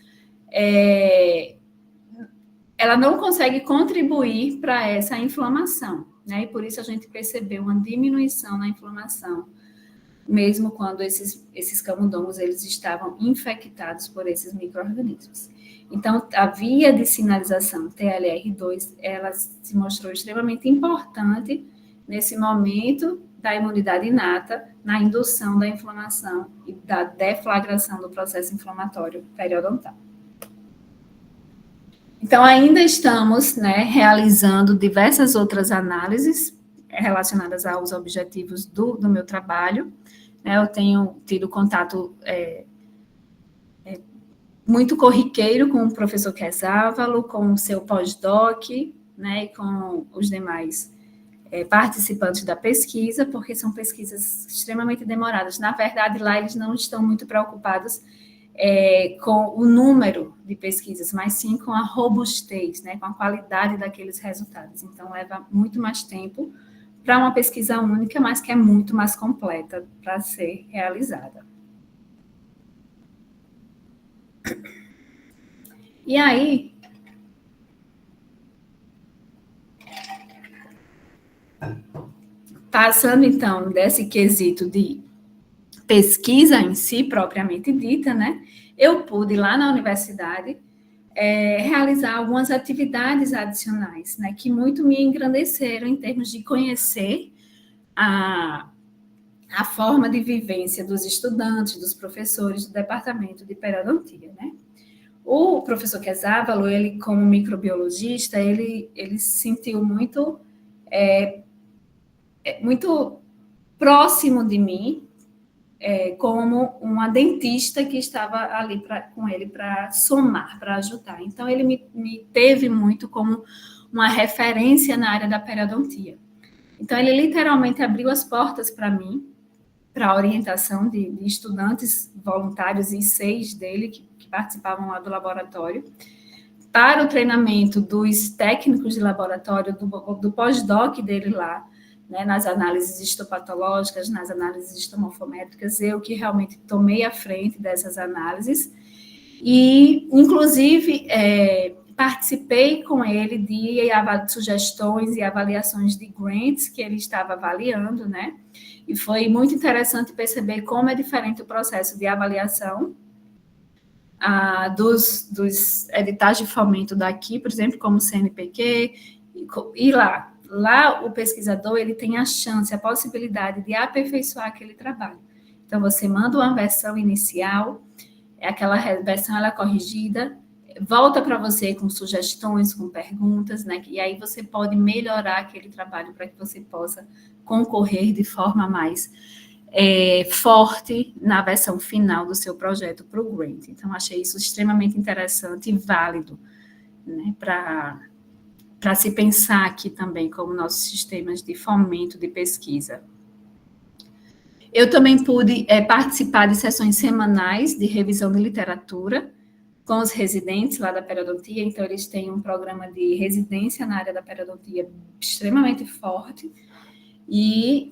ela não consegue contribuir para essa inflamação, né, e por isso a gente percebeu uma diminuição na inflamação, mesmo quando esses camundongos eles estavam infectados por esses micro-organismos. Então, a via de sinalização TLR2, ela se mostrou extremamente importante nesse momento da imunidade inata, na indução da inflamação e da deflagração do processo inflamatório periodontal. Então, ainda estamos, né, realizando diversas outras análises relacionadas aos objetivos do meu trabalho. Eu tenho tido contato muito corriqueiro com o professor Quesávalo, com o seu pós-doc, né, e com os demais participantes da pesquisa, porque são pesquisas extremamente demoradas. Na verdade, lá eles não estão muito preocupados com o número de pesquisas, mas sim com a robustez, né, com a qualidade daqueles resultados. Então, leva muito mais tempo para uma pesquisa única, mas que é muito mais completa para ser realizada. E aí, passando então desse quesito de pesquisa em si, propriamente dita, né, eu pude lá na universidade realizar algumas atividades adicionais, né, que muito me engrandeceram em termos de conhecer a forma de vivência dos estudantes, dos professores do departamento de periodontia, né. O professor Quesávalo, ele como microbiologista, ele se sentiu muito próximo de mim, como uma dentista que estava ali com ele para somar, para ajudar. Então, ele me teve muito como uma referência na área da periodontia. Então, ele literalmente abriu as portas para mim, para a orientação de estudantes voluntários e 6 dele que participavam lá do laboratório, para o treinamento dos técnicos de laboratório, do pós-doc dele lá, né, nas análises histopatológicas, nas análises histomorfométricas, eu que realmente tomei a frente dessas análises, e, inclusive, participei com ele de sugestões e avaliações de grants que ele estava avaliando, né, e foi muito interessante perceber como é diferente o processo de avaliação dos editais de fomento daqui, por exemplo, como o CNPq, e lá o pesquisador ele tem a chance, a possibilidade de aperfeiçoar aquele trabalho. Então, você manda uma versão inicial, aquela versão ela é corrigida, volta para você com sugestões, com perguntas, né? E aí você pode melhorar aquele trabalho para que você possa concorrer de forma mais forte na versão final do seu projeto para o grant. Então, achei isso extremamente interessante e válido, né, para se pensar aqui também como nossos sistemas de fomento de pesquisa. Eu também pude participar de sessões semanais de revisão de literatura com os residentes lá da periodontia, então eles têm um programa de residência na área da periodontia extremamente forte, E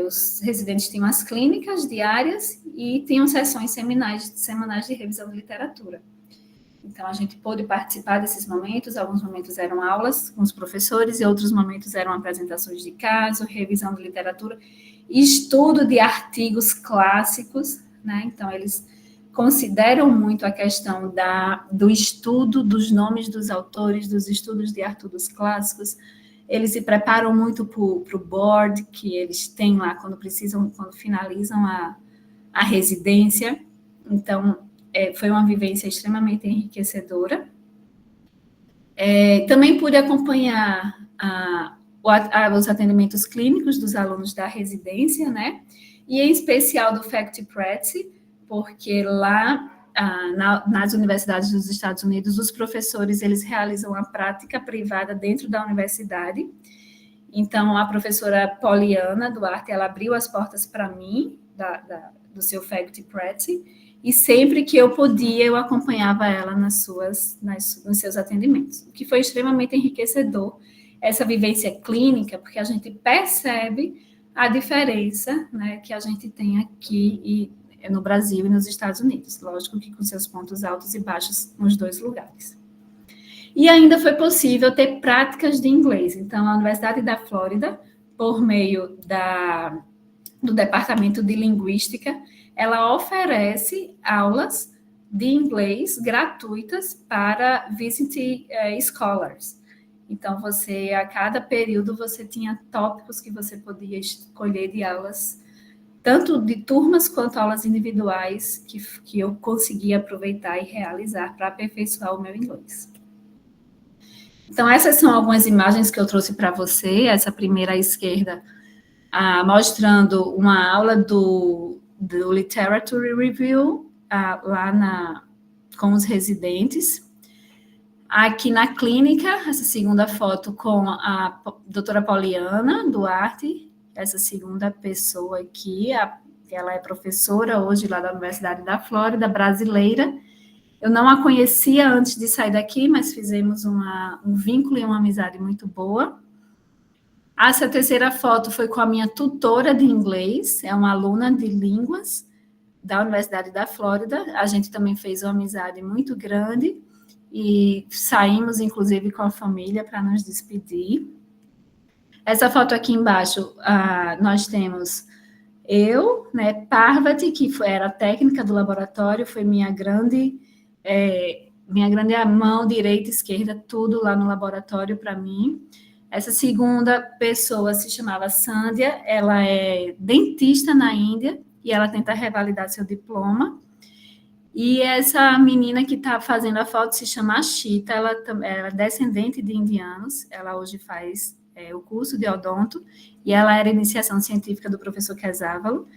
os residentes tinham as clínicas diárias e tinham sessões semanais de revisão de literatura. Então, a gente pôde participar desses momentos. Alguns momentos eram aulas com os professores e outros momentos eram apresentações de caso, revisão de literatura, estudo de artigos clássicos, né? Então, eles consideram muito a questão do estudo dos nomes dos autores, dos estudos de artigos clássicos. Eles se preparam muito para o board que eles têm lá quando finalizam a residência. Então, foi uma vivência extremamente enriquecedora. Também pude acompanhar os atendimentos clínicos dos alunos da residência, né? E em especial do Faculty Practice, porque lá nas universidades dos Estados Unidos, os professores eles realizam a prática privada dentro da universidade. Então, a professora Poliana Duarte, ela abriu as portas para mim, do seu Faculty Practice, e sempre que eu podia, eu acompanhava ela nos seus atendimentos, o que foi extremamente enriquecedor, essa vivência clínica, porque a gente percebe a diferença, né, que a gente tem aqui no Brasil e nos Estados Unidos, lógico que com seus pontos altos e baixos nos dois lugares. E ainda foi possível ter práticas de inglês. Então, a Universidade da Flórida, por meio do Departamento de Linguística, ela oferece aulas de inglês gratuitas para visiting scholars. Então, a cada período, você tinha tópicos que você podia escolher de aulas, tanto de turmas quanto aulas individuais, que eu conseguia aproveitar e realizar para aperfeiçoar o meu inglês. Então, essas são algumas imagens que eu trouxe para você. Essa primeira à esquerda, mostrando uma aula do Literature Review, lá com os residentes. Aqui na clínica, essa segunda foto com a doutora Poliana Duarte, essa segunda pessoa aqui, ela é professora hoje lá da Universidade da Flórida, brasileira. Eu não a conhecia antes de sair daqui, mas fizemos um vínculo e uma amizade muito boa. Essa terceira foto foi com a minha tutora de inglês, é uma aluna de línguas da Universidade da Flórida. A gente também fez uma amizade muito grande e saímos, inclusive, com a família para nos despedir. Essa foto aqui embaixo, nós temos eu, né, Parvati, que era a técnica do laboratório, foi minha grande mão direita e esquerda, tudo lá no laboratório para mim. Essa segunda pessoa se chamava Sandhya, ela é dentista na Índia e ela tenta revalidar seu diploma. E essa menina que está fazendo a foto se chama Ashita, ela é descendente de indianos, ela hoje faz o curso de odonto, e ela era iniciação científica do professor Kesávalo,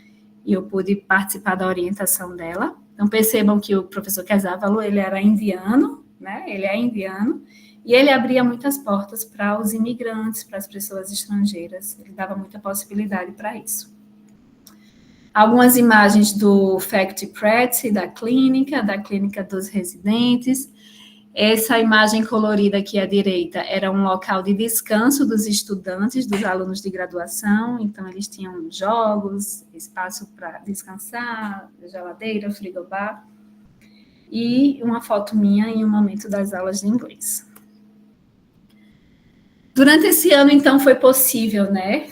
e eu pude participar da orientação dela. Então, percebam que o professor Kesávalo, ele era indiano, né? Ele é indiano, e ele abria muitas portas para os imigrantes, para as pessoas estrangeiras, ele dava muita possibilidade para isso. Algumas imagens do Faculty Practice, da clínica dos residentes. Essa imagem colorida aqui à direita era um local de descanso dos estudantes, dos alunos de graduação, então eles tinham jogos, espaço para descansar, geladeira, frigobar, e uma foto minha em um momento das aulas de inglês. Durante esse ano, então, foi possível, né,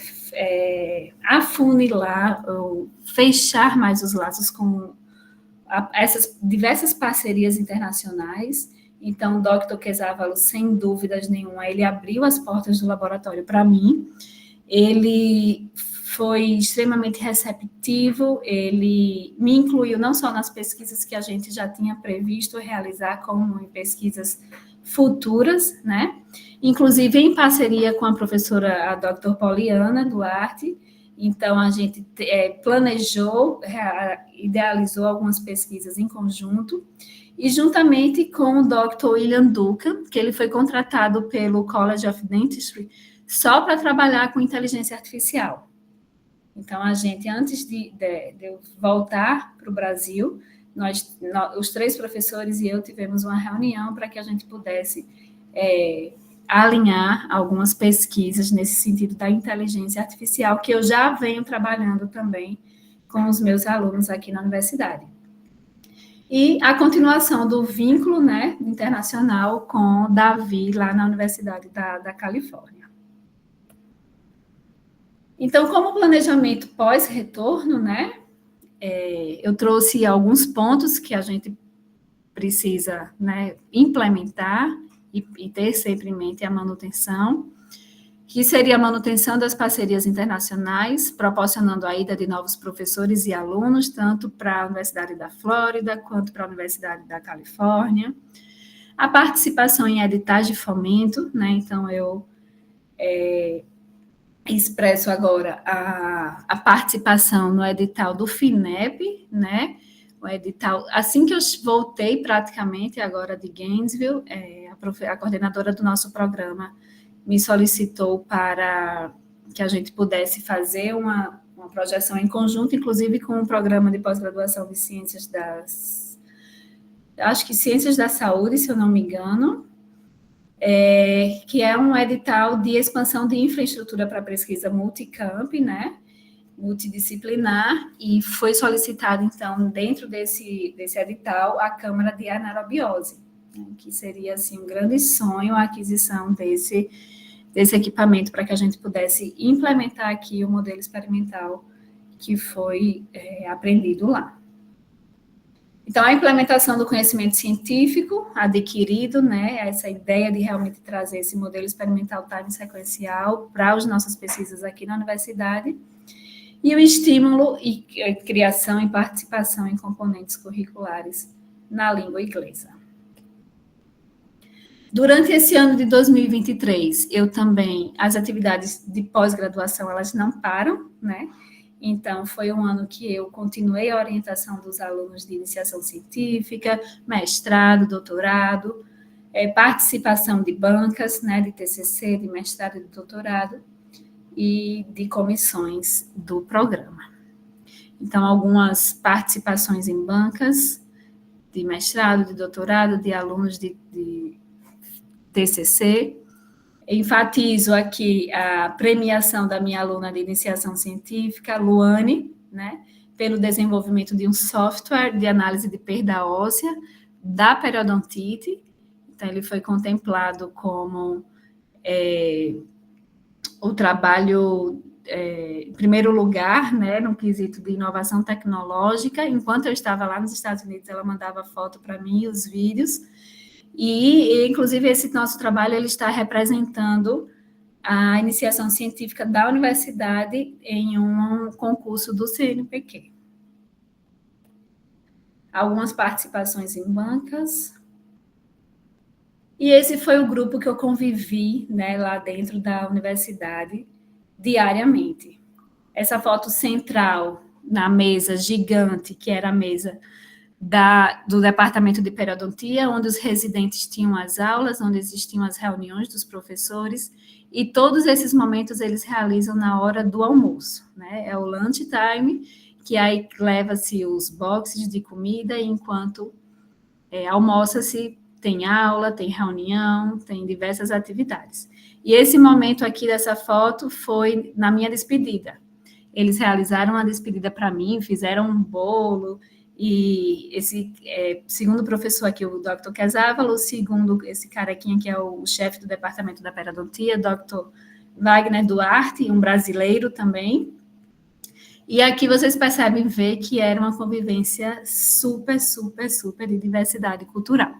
afunilar, ou fechar mais os laços com essas diversas parcerias internacionais. Então, o Dr. Kesávalo, sem dúvidas nenhuma, ele abriu as portas do laboratório para mim, ele foi extremamente receptivo, ele me incluiu não só nas pesquisas que a gente já tinha previsto realizar, como em pesquisas futuras, né? Inclusive em parceria com a professora, a Dr. Poliana Duarte. Então, a gente planejou, idealizou algumas pesquisas em conjunto, e juntamente com o Dr. William Duncan, que ele foi contratado pelo College of Dentistry só para trabalhar com inteligência artificial. Então, a gente, antes de eu voltar para o Brasil, os 3 professores e eu tivemos uma reunião para que a gente pudesse alinhar algumas pesquisas nesse sentido da inteligência artificial, que eu já venho trabalhando também com os meus alunos aqui na universidade. E a continuação do vínculo, né, internacional com Davi, lá na Universidade da Califórnia. Então, como planejamento pós-retorno, né, eu trouxe alguns pontos que a gente precisa, né, implementar e ter sempre em mente a manutenção, que seria a manutenção das parcerias internacionais, proporcionando a ida de novos professores e alunos, tanto para a Universidade da Flórida, quanto para a Universidade da Califórnia. A participação em editais de fomento, né, então eu expresso agora a participação no edital do FINEP, né, o edital, assim que eu voltei praticamente agora de Gainesville, a coordenadora do nosso programa me solicitou para que a gente pudesse fazer uma projeção em conjunto, inclusive com o programa de pós-graduação de ciências acho que ciências da saúde, se eu não me engano, que é um edital de expansão de infraestrutura para pesquisa multicamp, né, multidisciplinar, e foi solicitado, então, dentro desse edital, a Câmara de Anaerobiose, né, que seria, assim, um grande sonho a aquisição desse equipamento para que a gente pudesse implementar aqui o modelo experimental que foi aprendido lá. Então, a implementação do conhecimento científico adquirido, né, essa ideia de realmente trazer esse modelo experimental time sequencial para as nossas pesquisas aqui na universidade, e o estímulo e criação e participação em componentes curriculares na língua inglesa. Durante esse ano de 2023, as atividades de pós-graduação, elas não param, né? Então, foi um ano que eu continuei a orientação dos alunos de iniciação científica, mestrado, doutorado, participação de bancas, né, de TCC, de mestrado e de doutorado, e de comissões do programa. Então, algumas participações em bancas de mestrado, de doutorado, de alunos de TCC. Enfatizo aqui a premiação da minha aluna de iniciação científica, Luane, né, pelo desenvolvimento de um software de análise de perda óssea da periodontite. Então, ele foi contemplado como o trabalho, em primeiro lugar, né, no quesito de inovação tecnológica. Enquanto eu estava lá nos Estados Unidos, ela mandava foto para mim, os vídeos. E, inclusive, esse nosso trabalho ele está representando a iniciação científica da universidade em um concurso do CNPq. Algumas participações em bancas. E esse foi o grupo que eu convivi, né, lá dentro da universidade diariamente. Essa foto central na mesa gigante, que era a mesa do departamento de periodontia, onde os residentes tinham as aulas, onde existiam as reuniões dos professores, e todos esses momentos eles realizam na hora do almoço, né? É o lunch time, que aí leva-se os boxes de comida, e enquanto almoça-se, tem aula, tem reunião, tem diversas atividades. E esse momento aqui dessa foto foi na minha despedida. Eles realizaram uma despedida para mim, fizeram um bolo. E esse segundo professor aqui, o Dr. Quesávalo, segundo esse carequinha que é o chefe do departamento da periodontia, Dr. Wagner Duarte, um brasileiro também. E aqui vocês percebem ver que era uma convivência super, super, super de diversidade cultural,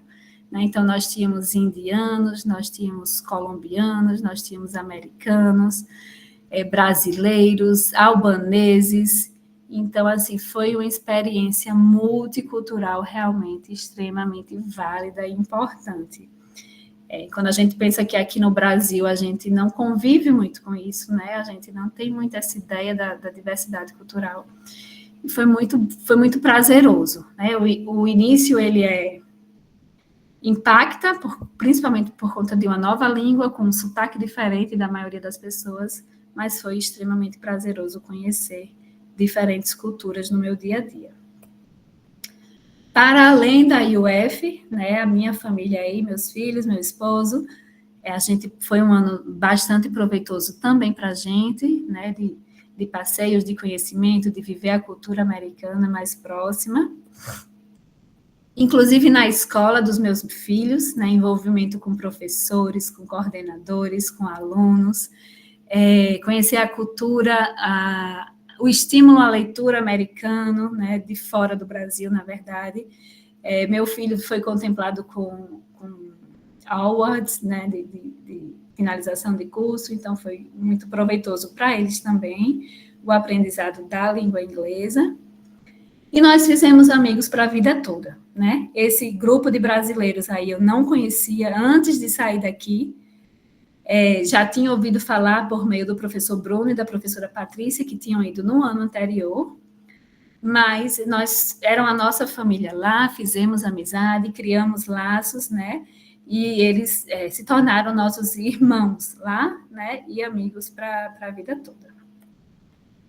né? Então, nós tínhamos indianos, nós tínhamos colombianos, nós tínhamos americanos, brasileiros, albaneses. Então, assim, foi uma experiência multicultural realmente extremamente válida e importante. Quando a gente pensa que aqui no Brasil a gente não convive muito com isso, né? A gente não tem muito essa ideia da diversidade cultural. E foi muito prazeroso, né? O início, ele impacta, principalmente por conta de uma nova língua, com um sotaque diferente da maioria das pessoas, mas foi extremamente prazeroso conhecer diferentes culturas no meu dia a dia. Para além da UF, né, a minha família aí, meus filhos, meu esposo, Foi um ano bastante proveitoso também para a gente, né, de passeios de conhecimento, de viver a cultura americana mais próxima. Inclusive na escola dos meus filhos, né, envolvimento com professores, com coordenadores, com alunos, conhecer a cultura, o estímulo à leitura americano, né, de fora do Brasil, na verdade. Meu filho foi contemplado com awards, né, de finalização de curso, então foi muito proveitoso para eles também, o aprendizado da língua inglesa. E nós fizemos amigos para a vida toda, né? Esse grupo de brasileiros aí eu não conhecia antes de sair daqui, já tinha ouvido falar por meio do professor Bruno e da professora Patrícia, que tinham ido no ano anterior, mas eram a nossa família lá, fizemos amizade, criamos laços, né? E eles se tornaram nossos irmãos lá, né? E amigos para a vida toda.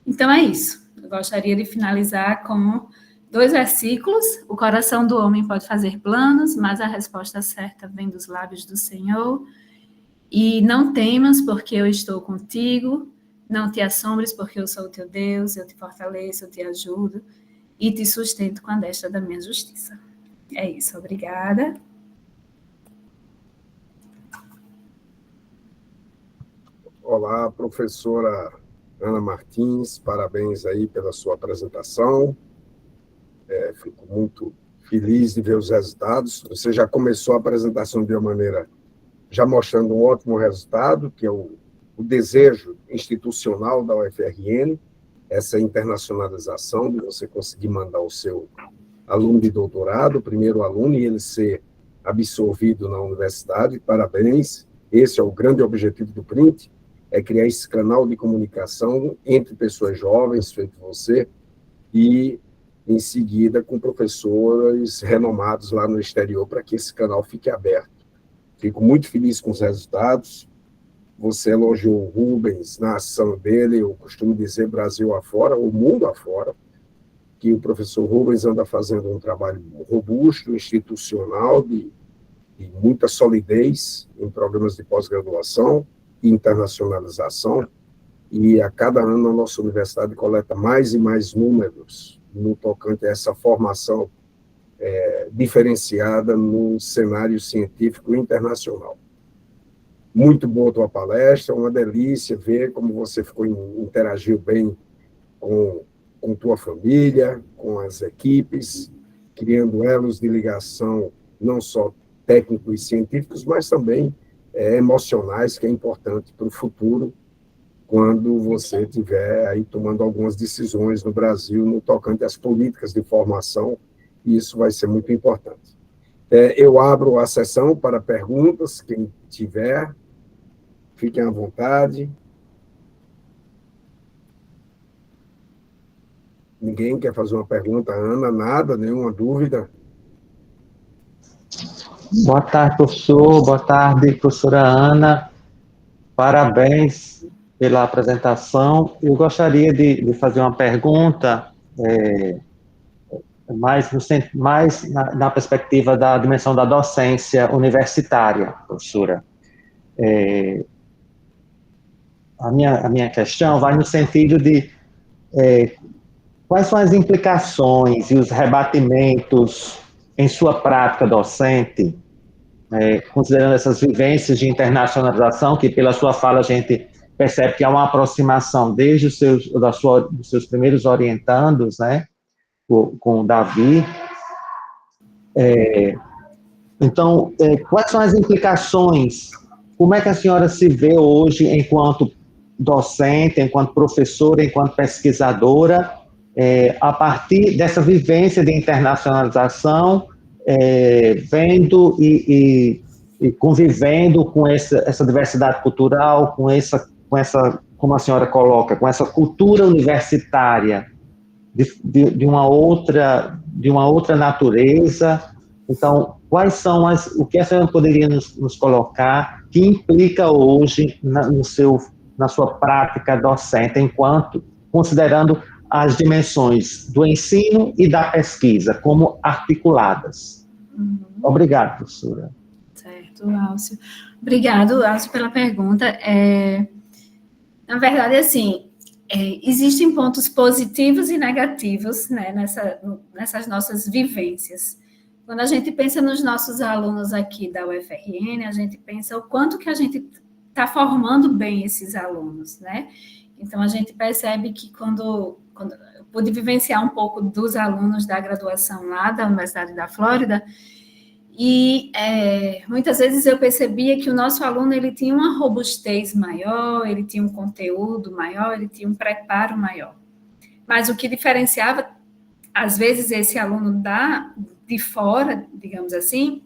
Então é isso. Eu gostaria de finalizar com 2 versículos. O coração do homem pode fazer planos, mas a resposta certa vem dos lábios do Senhor. E não temas, porque eu estou contigo. Não te assombres, porque eu sou o teu Deus. Eu te fortaleço, eu te ajudo e te sustento com a destra da minha justiça. É isso. Obrigada. Olá, professora Ana Martins, parabéns aí pela sua apresentação. Fico muito feliz de ver os resultados. Você já começou a apresentação de uma maneira já mostrando um ótimo resultado, que é o desejo institucional da UFRN, essa internacionalização de você conseguir mandar o seu aluno de doutorado, o primeiro aluno, e ele ser absorvido na universidade. Parabéns. Esse é o grande objetivo do PRINT, é criar esse canal de comunicação entre pessoas jovens, feito você, e, em seguida, com professores renomados lá no exterior, para que esse canal fique aberto. Fico muito feliz com os resultados. Você elogiou o Rubens na ação dele, eu costumo dizer Brasil afora, o mundo afora, que o professor Rubens anda fazendo um trabalho robusto, institucional, de muita solidez em programas de pós-graduação, internacionalização, e a cada ano a nossa universidade coleta mais e mais números no tocante a essa formação diferenciada no cenário científico internacional. Muito boa a tua palestra, uma delícia ver como você interagiu bem com tua família, com as equipes, criando elos de ligação não só técnicos e científicos, mas também emocionais, que é importante para o futuro, quando você estiver aí tomando algumas decisões no Brasil no tocante às políticas de formação, e isso vai ser muito importante. Eu abro a sessão para perguntas, quem tiver, fiquem à vontade. Ninguém quer fazer uma pergunta, Ana? Nada, nenhuma dúvida? Boa tarde, professor. Boa tarde, professora Ana. Parabéns pela apresentação. Eu gostaria de fazer uma pergunta, mais na perspectiva da dimensão da docência universitária, professora. A minha questão vai no sentido de quais são as implicações e os rebatimentos em sua prática docente, considerando essas vivências de internacionalização, que pela sua fala a gente percebe que há uma aproximação desde dos seus primeiros orientandos, né, com o Davi. Então, quais são as implicações? Como é que a senhora se vê hoje enquanto docente, enquanto professora, enquanto pesquisadora, a partir dessa vivência de internacionalização, vendo e convivendo com essa diversidade cultural, com essa, como a senhora coloca, com essa cultura universitária de uma outra natureza. Então, quais são o que a senhora poderia nos colocar que implica hoje na sua prática docente, considerando as dimensões do ensino e da pesquisa como articuladas? Obrigado, professora. Certo. Certo, Álcio. Obrigado, Álcio, pela pergunta. Na verdade, assim, existem pontos positivos e negativos, né, nessas nossas vivências. Quando a gente pensa nos nossos alunos aqui da UFRN, a gente pensa o quanto que a gente está formando bem esses alunos, né? Então, a gente percebe que quando eu pude vivenciar um pouco dos alunos da graduação lá da Universidade da Flórida, e muitas vezes eu percebia que o nosso aluno ele tinha uma robustez maior, ele tinha um conteúdo maior, ele tinha um preparo maior. Mas o que diferenciava, às vezes, esse aluno de fora, digamos assim,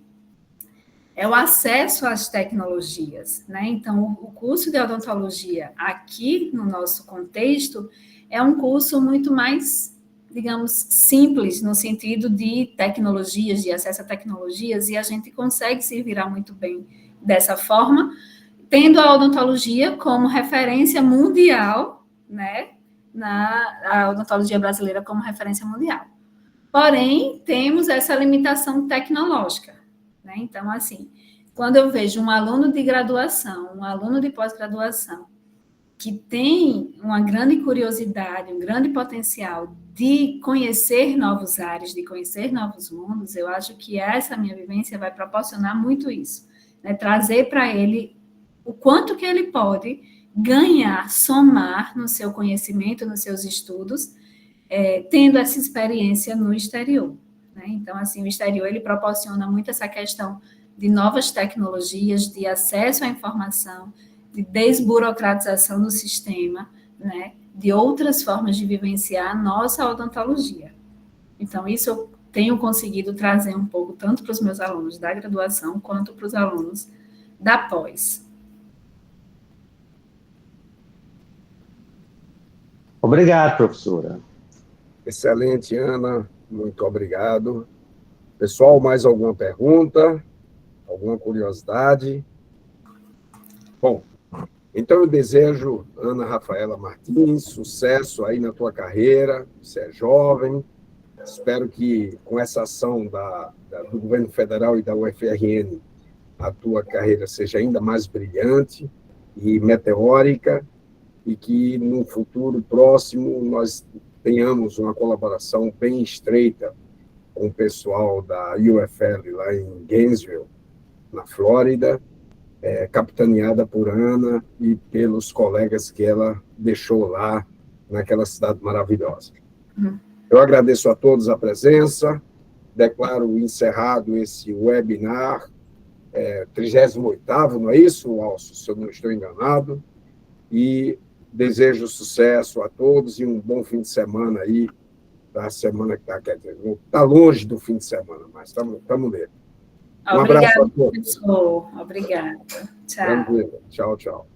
é o acesso às tecnologias, né? Então, o curso de odontologia aqui no nosso contexto é um curso muito mais, digamos, simples no sentido de tecnologias, de acesso a tecnologias, e a gente consegue se virar muito bem dessa forma, tendo a odontologia como referência mundial, né? A odontologia brasileira como referência mundial. Porém, temos essa limitação tecnológica, né? Então, assim, quando eu vejo um aluno de graduação, um aluno de pós-graduação, que tem uma grande curiosidade, um grande potencial de conhecer novos ares, de conhecer novos mundos, eu acho que essa minha vivência vai proporcionar muito isso, né? Trazer para ele o quanto que ele pode ganhar, somar no seu conhecimento, nos seus estudos, tendo essa experiência no exterior, né? Então, assim, o exterior, ele proporciona muito essa questão de novas tecnologias, de acesso à informação, de desburocratização do sistema, né? De outras formas de vivenciar a nossa odontologia. Então, isso eu tenho conseguido trazer um pouco, tanto para os meus alunos da graduação, quanto para os alunos da pós. Obrigado, professora. Excelente, Ana. Muito obrigado. Pessoal, mais alguma pergunta? Alguma curiosidade? Bom, então eu desejo, Ana Rafaela Martins, sucesso aí na tua carreira. Você é jovem. Espero que com essa ação do governo federal e da UFRN, a tua carreira seja ainda mais brilhante e meteórica, e que no futuro próximo nós tenhamos uma colaboração bem estreita com o pessoal da UFL lá em Gainesville, na Flórida, capitaneada por Ana e pelos colegas que ela deixou lá naquela cidade maravilhosa. Eu agradeço a todos a presença, declaro encerrado esse webinar, 38º, não é isso, Álcio, se eu não estou enganado, e desejo sucesso a todos e um bom fim de semana aí, da semana que está, quer dizer, está longe do fim de semana, mas estamos nele. Um abraço a todos. Professor. Obrigada. Tchau. Tranquilo. Tchau, tchau.